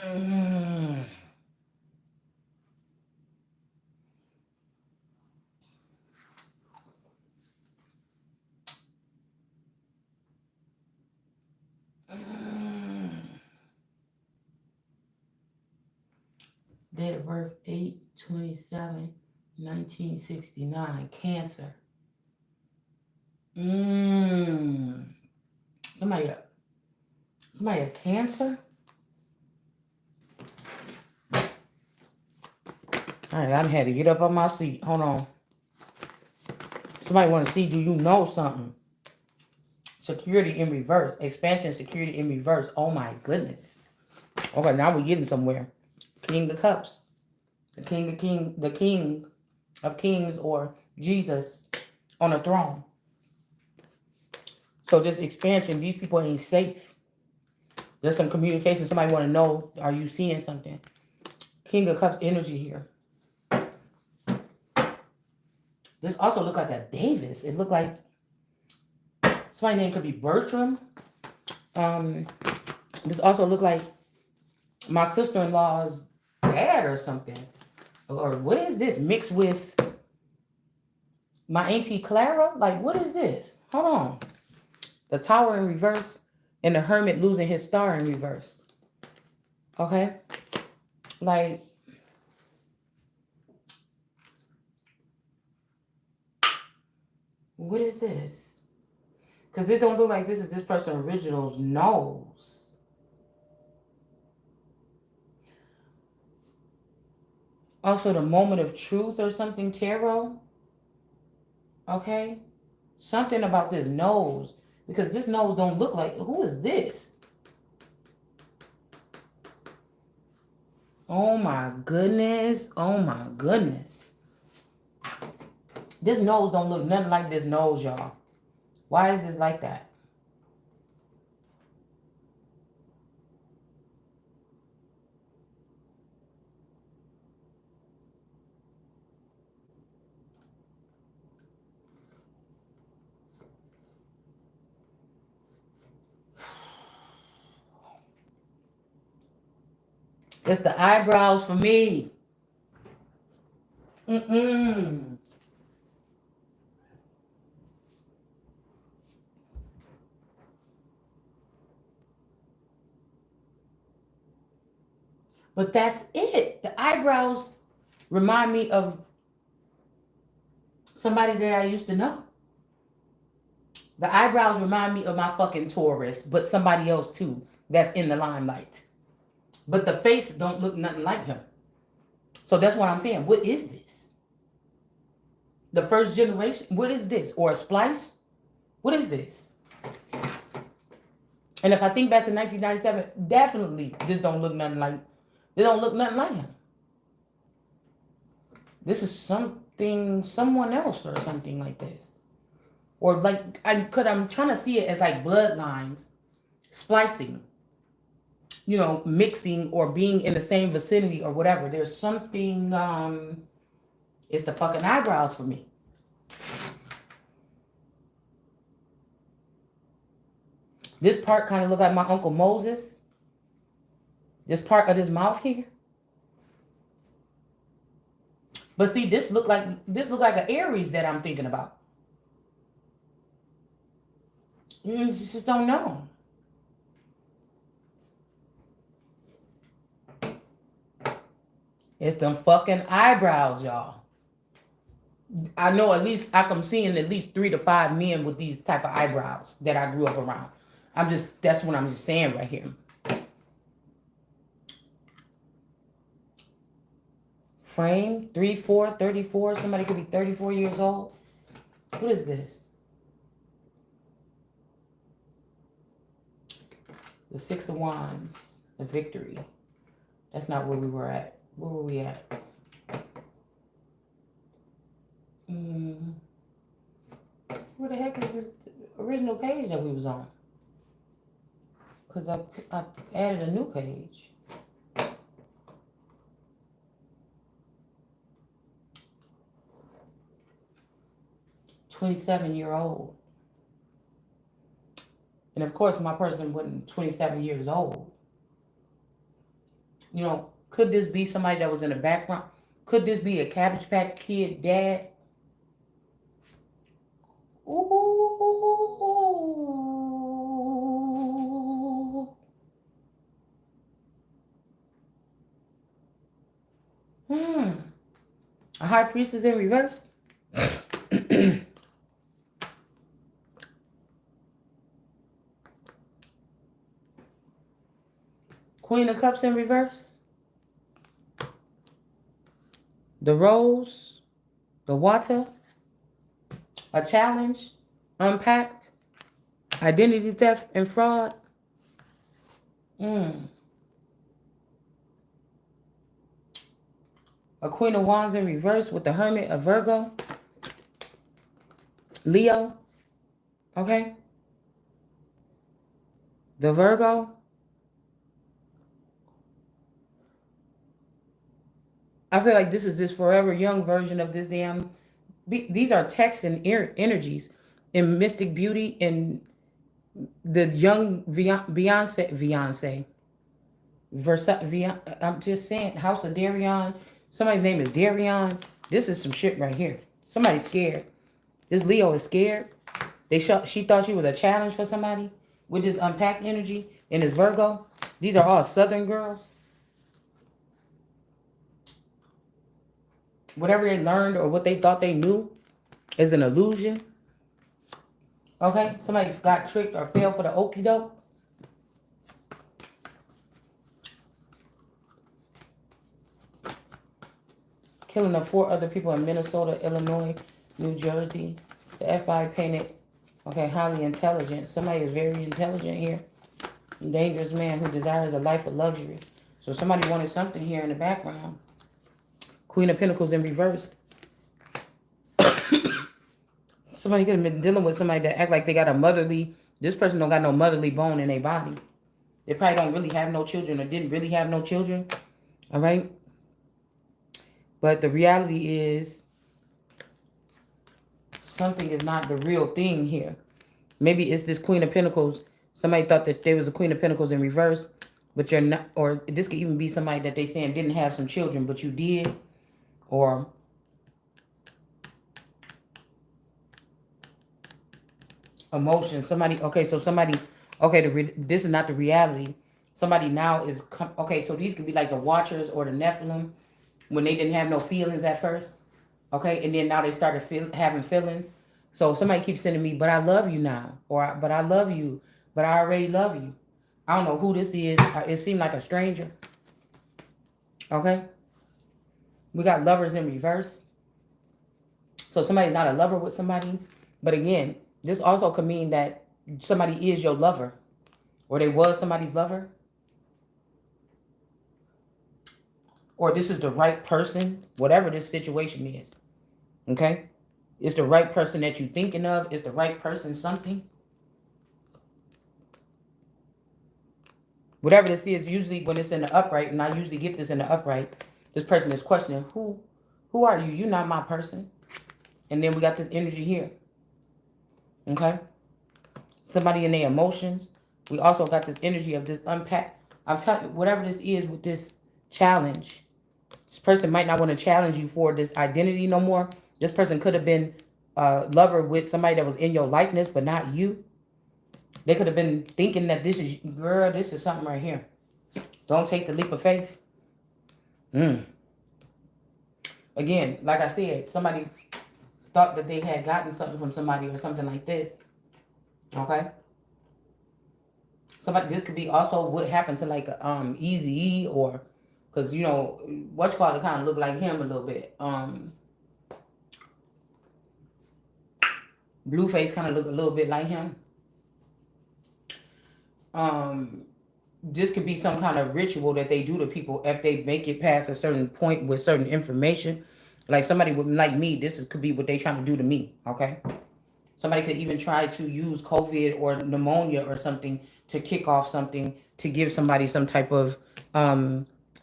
Mm. Date of birth 8/27/1969. Cancer. Somebody a cancer? Alright, I had to get up on my seat. Hold on. Somebody want to see, do you know something? Security in reverse. Expansion security in reverse. Oh my goodness. Okay, now we're getting somewhere. King of Cups. The King of Kings, or Jesus on a throne. So this expansion, these people ain't safe. There's some communication. Somebody want to know, are you seeing something? King of Cups energy here. This also look like a Davis. It looked like somebody's name could be Bertram. This also looked like my sister-in-law's dad or something. Or what is this mixed with my auntie Clara? Like, what is this? Hold on. The Tower in reverse and the Hermit losing his star in reverse. Okay? Like, what is this? Because this don't look like this is this person original's nose. Also, the moment of truth or something, tarot. Okay? Something about this nose. Because this nose don't look like... Who is this? Oh my goodness. Oh my goodness. This nose don't look nothing like this nose, y'all. Why is this like that? It's the eyebrows for me. Mm-mm. But that's it. The eyebrows remind me of Somebody that I used to know. The eyebrows remind me of my fucking Taurus, but somebody else too that's in the limelight. But the face don't look nothing like him. So that's what I'm saying. What is this? The first generation? What is this? Or a splice? What is this? And if I think back to 1997, definitely this don't look nothing like. They don't look nothing like him. This is something, someone else or something like this. Or like, I'm trying to see it as like bloodlines splicing, you know, mixing or being in the same vicinity or whatever. There's something, it's the fucking eyebrows for me. This part kind of look like my Uncle Moses. This part of his mouth here. But see, this look like an Aries that I'm thinking about. You just don't know. It's them fucking eyebrows, y'all. I know at least I'm seeing at least 3 to 5 men with these type of eyebrows that I grew up around. That's what I'm just saying right here. Frame 3-4, 34. Somebody could be 34 years old. What is this? The 6 of Wands, the victory. That's not where we were at. Where were we at? Where the heck is this original page that we was on? Because I added a new page. "27-year-old." And of course, my person wasn't 27 years old. You know, could this be somebody that was in the background? Could this be a Cabbage Patch Kid dad? Ooh. A High Priestess in reverse? Queen of Cups in reverse? The Rose? The Water? A Challenge? Unpacked? Identity Theft and Fraud? A Queen of Wands in reverse with the Hermit, a Virgo. Leo. Okay. The Virgo. I feel like this is this forever young version of this damn. These are texts and energies in Mystic Beauty and the young Beyonce. I'm just saying, House of Darion. Somebody's name is Darion. This is some shit right here. Somebody's scared. This Leo is scared. She thought she was a challenge for somebody with this unpacked energy and this Virgo. These are all Southern girls. Whatever they learned or what they thought they knew is an illusion. Okay? Somebody got tricked or fell for the okie doke. Killing of 4 other people in Minnesota, Illinois, New Jersey. The FBI painted, okay, highly intelligent. Somebody is very intelligent here. Dangerous man who desires a life of luxury. So somebody wanted something here in the background. Queen of Pentacles in reverse. Somebody could have been dealing with somebody that act like they got a motherly. This person don't got no motherly bone in their body. They probably don't really have no children or didn't really have no children. All right? But the reality is something is not the real thing here. Maybe it's this Queen of Pentacles. Somebody thought that there was a Queen of Pentacles in reverse, but you're not. Or this could even be somebody that they saying didn't have some children, but you did. Or emotion. Somebody, okay, so somebody, okay, this is not the reality. Somebody now is, okay, so these could be like the Watchers or the Nephilim when they didn't have no feelings at first. Okay, and then now they started having feelings. So somebody keeps sending me, but I love you now, or but I love you, but I already love you. I don't know who this is. It seemed like a stranger. Okay, we got lovers in reverse. So somebody's not a lover with somebody, but again, this also could mean that somebody is your lover, or they was somebody's lover, or this is the right person, whatever this situation is. Okay, it's the right person that you're thinking of. It's the right person, something. Whatever this is, usually when it's in the upright, and I usually get this in the upright, this person is questioning, who are you? You're not my person. And then we got this energy here. Okay? Somebody in their emotions. We also got this energy of this unpack. I'm telling you, whatever this is with this challenge, this person might not want to challenge you for this identity no more. This person could have been a lover with somebody that was in your likeness, but not you. They could have been thinking that this is, girl, this is something right here. Don't take the leap of faith. Again, like I said, somebody thought that they had gotten something from somebody or something like this. Okay? Somebody, this could be also what happened to like Easy or, because, you know, what's called it kind of look like him a little bit. Blueface kind of look a little bit like him. This could be some kind of ritual that they do to people if they make it past a certain point with certain information. Like somebody would, like me, could be what they trying to do to me, okay? Somebody could even try to use COVID or pneumonia or something to kick off something to give somebody some type of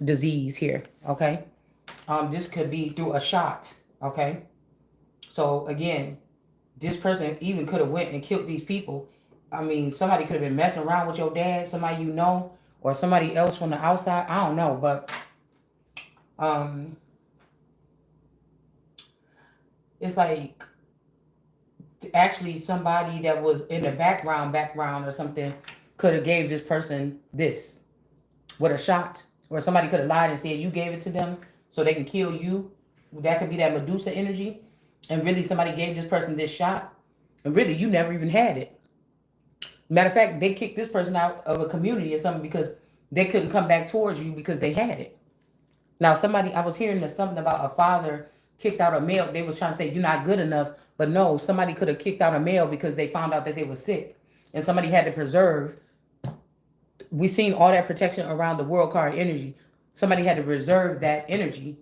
disease here, okay? This could be through a shot, okay? So again, this person even could have went and killed these people. I mean, somebody could have been messing around with your dad, somebody you know, or somebody else from the outside. I don't know, but it's like actually somebody that was in the background or something could have gave this person this with a shot, or somebody could have lied and said you gave it to them so they can kill you. That could be that Medusa energy, and really somebody gave this person this shot, and really you never even had it. Matter of fact, they kicked this person out of a community or something because they couldn't come back towards you because they had it. Now, I was hearing something about a father kicked out a male. They was trying to say, you're not good enough. But no, somebody could have kicked out a male because they found out that they were sick. And somebody had to preserve. We've seen all that protection around the world card energy. Somebody had to reserve that energy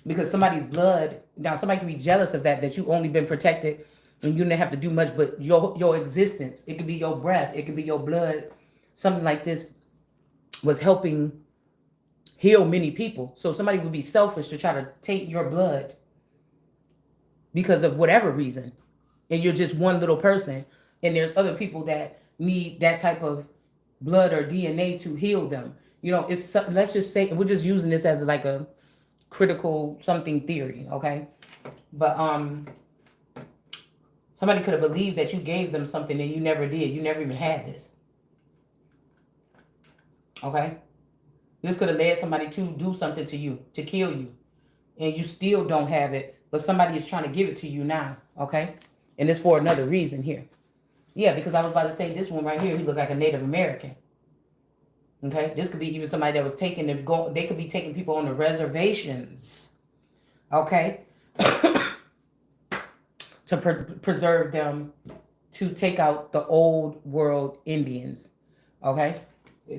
because somebody's blood. Now, somebody can be jealous of that you only been protected and you didn't have to do much, but your existence, it could be your breath, it could be your blood, something like this was helping heal many people. So somebody would be selfish to try to take your blood because of whatever reason. And you're just one little person. And there's other people that need that type of blood or DNA to heal them. You know, let's just say, we're just using this as like a critical something theory, okay? But somebody could have believed that you gave them something and you never did. You never even had this. Okay? This could have led somebody to do something to you, to kill you. And you still don't have it, but somebody is trying to give it to you now. Okay? And it's for another reason here. Yeah, because I was about to say this one right here, he looked like a Native American. Okay? This could be even somebody that was taking them, they could be taking people on the reservations. Okay? To preserve them, to take out the old world Indians. Okay?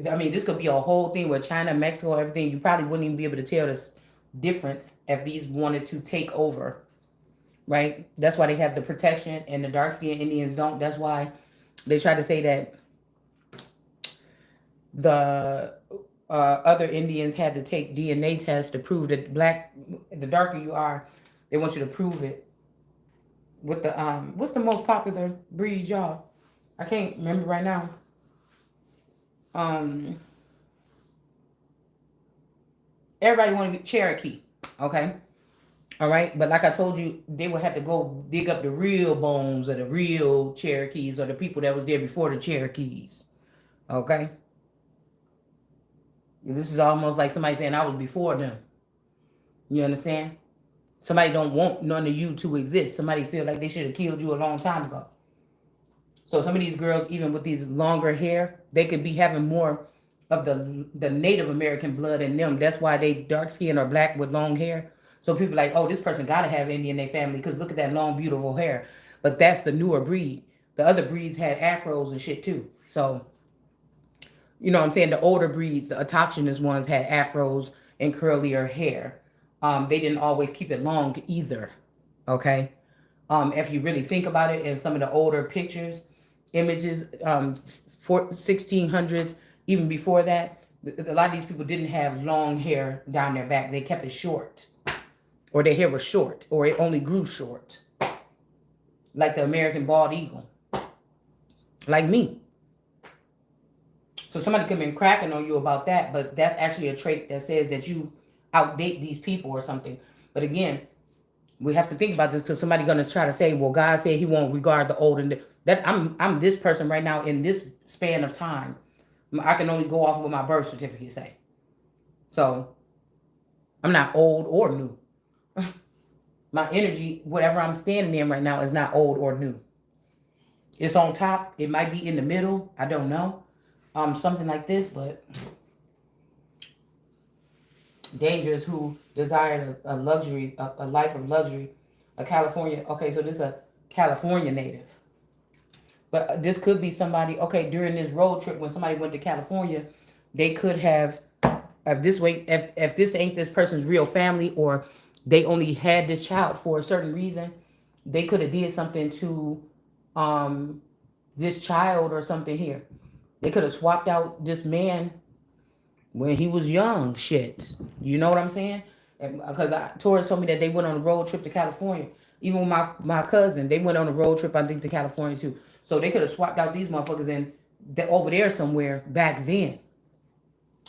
I mean, this could be a whole thing with China, Mexico, everything. You probably wouldn't even be able to tell this difference if these wanted to take over. Right? That's why they have the protection and the dark-skinned Indians don't. That's why they try to say that the other Indians had to take DNA tests to prove that the darker you are, they want you to prove it. With the what's the most popular breed, y'all? I can't remember right now. Everybody want to be Cherokee, okay? All right, but like I told you, they would have to go dig up the real bones of the real Cherokees or the people that was there before the Cherokees, okay? This is almost like somebody saying I was before them. You understand? Somebody don't want none of you to exist. Somebody feel like they should have killed you a long time ago. So some of these girls, even with these longer hair, they could be having more of the Native American blood in them. That's why they dark skin or black with long hair. So people like, oh, this person gotta have Indian in their family because look at that long, beautiful hair. But that's the newer breed. The other breeds had afros and shit too. So, you know what I'm saying? The older breeds, the autochthonous ones had afros and curlier hair. They didn't always keep it long either. Okay. If you really think about it, in some of the older pictures, images, 1600s, even before that, a lot of these people didn't have long hair down their back. They kept it short, or their hair was short, or it only grew short, like the American bald eagle, like me. So somebody could have been cracking on you about that, but that's actually a trait that says that you outdate these people or something. But again, we have to think about this because somebody's gonna try to say, well, God said he won't regard the old, and that I'm this person right now in this span of time. I can only go off of what my birth certificate say. So I'm not old or new. My energy, whatever I'm standing in right now, is not old or new. It's on top. It might be in the middle. I don't know. Something like this, but dangerous who desired a luxury, a life of luxury, a California. Okay, so this is a California native, but this could be somebody. Okay, during this road trip when somebody went to California, they could have, if this ain't this person's real family, or they only had this child for a certain reason, they could have did something to this child or something here. They could have swapped out this man when he was young. Shit. You know what I'm saying? Because Tori told me that they went on a road trip to California. Even with my cousin, they went on a road trip, I think, to California too. So they could have swapped out these motherfuckers in over there somewhere back then.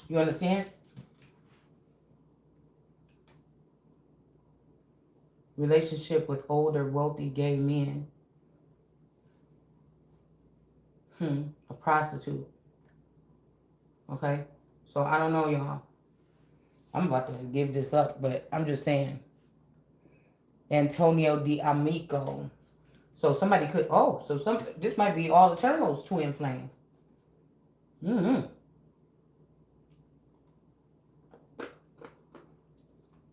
You understand? Relationship with older, wealthy gay men. A prostitute. Okay? So I don't know, y'all. I'm about to give this up, but I'm just saying. Antonio D'Amico. So somebody could, this might be all Eternals twin flame. I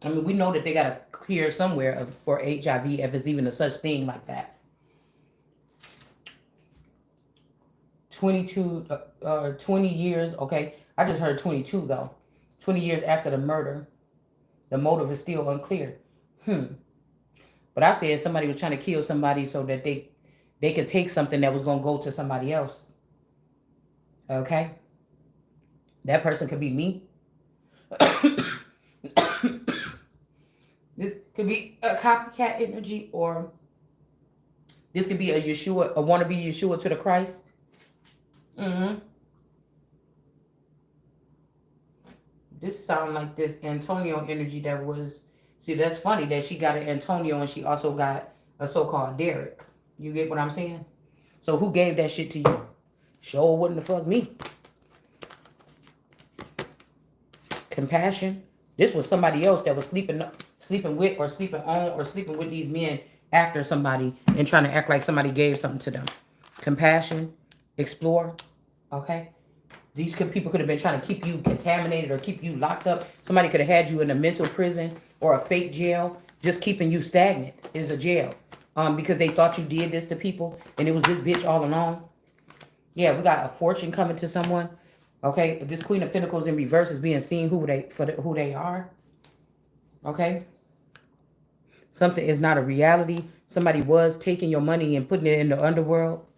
mean, we know that they got to clear somewhere for HIV, if it's even a such thing like that. 20 years, okay. I just heard 22 though. 20 years after the murder. The motive is still unclear. But I said somebody was trying to kill somebody so that they could take something that was going to go to somebody else. Okay? That person could be me. This could be a copycat energy, or this could be a Yeshua, a wannabe Yeshua to the Christ. This sound like this Antonio energy that was. See, that's funny that she got an Antonio and she also got a so-called Derek. You get what I'm saying? So who gave that shit to you? Sure wouldn't have fucked me. Compassion. This was somebody else that was sleeping with or sleeping on or sleeping with these men after somebody and trying to act like somebody gave something to them. Compassion. Explore. Okay? These people could have been trying to keep you contaminated or keep you locked up. Somebody could have had you in a mental prison or a fake jail. Just keeping you stagnant is a jail. Because they thought you did this to people and it was this bitch all along. Yeah, we got a fortune coming to someone. Okay, this Queen of Pentacles in reverse is being seen who they are. Okay. Something is not a reality. Somebody was taking your money and putting it in the underworld.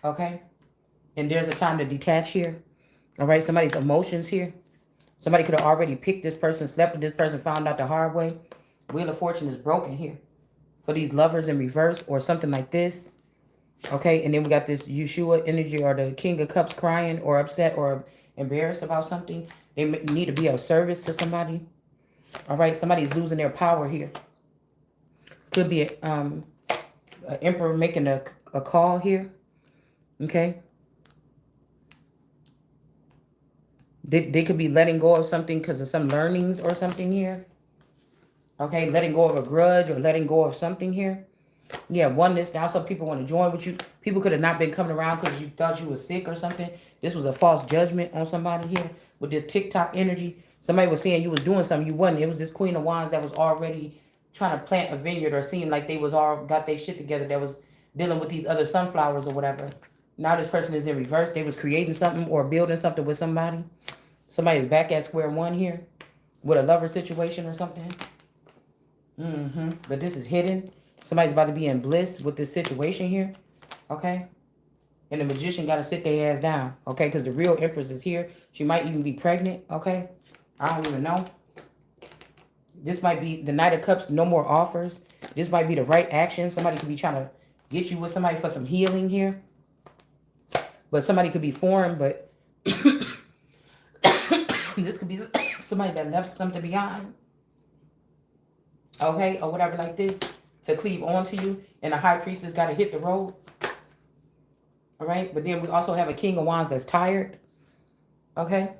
Okay. And there's a time to detach here. All right, somebody's emotions here. Somebody could have already picked this person, slept with this person, found out the hard way. Wheel of Fortune is broken here. For these lovers in reverse or something like this. Okay, and then we got this Yeshua energy or the King of Cups crying or upset or embarrassed about something. They need to be of service to somebody. All right, somebody's losing their power here. Could be an emperor making a call here. Okay. They could be letting go of something because of some learnings or something here. Okay, letting go of a grudge or letting go of something here. Yeah, oneness. Now some people want to join with you. People could have not been coming around because you thought you were sick or something. This was a false judgment on somebody here with this TikTok energy. Somebody was saying you was doing something you wasn't. It was this Queen of Wands that was already trying to plant a vineyard or seemed like they was all got their shit together, that was dealing with these other sunflowers or whatever. Now this person is in reverse. They was creating something or building something with somebody. Somebody's back at square one here with a lover situation or something. But this is hidden. Somebody's about to be in bliss with this situation here. Okay. And the magician got to sit their ass down. Okay. Because the real Empress is here. She might even be pregnant. Okay. I don't even know. This might be the Knight of Cups. No more offers. This might be the right action. Somebody could be trying to get you with somebody for some healing here. But somebody could be foreign. But this could be somebody that left something behind. Okay. Or whatever like this. To cleave onto you. And the High Priestess got to hit the road. All right. But then we also have a King of Wands that's tired. Okay.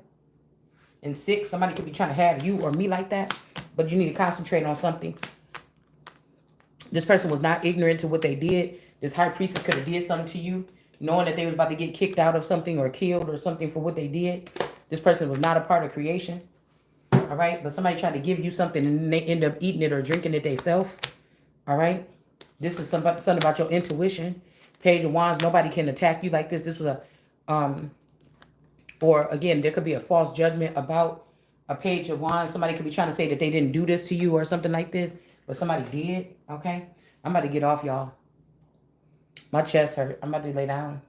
And 6. Somebody could be trying to have you or me like that. But you need to concentrate on something. This person was not ignorant to what they did. This High Priestess could have did something to you, knowing that they was about to get kicked out of something or killed or something for what they did. This person was not a part of creation. All right. But somebody tried to give you something and they end up eating it or drinking it themselves. All right. This is something about your intuition. Page of Wands. Nobody can attack you like this. This was a, or again, there could be a false judgment about a Page of Wands. Somebody could be trying to say that they didn't do this to you or something like this, but somebody did. Okay. I'm about to get off, y'all. My chest hurt. I'm about to lay down.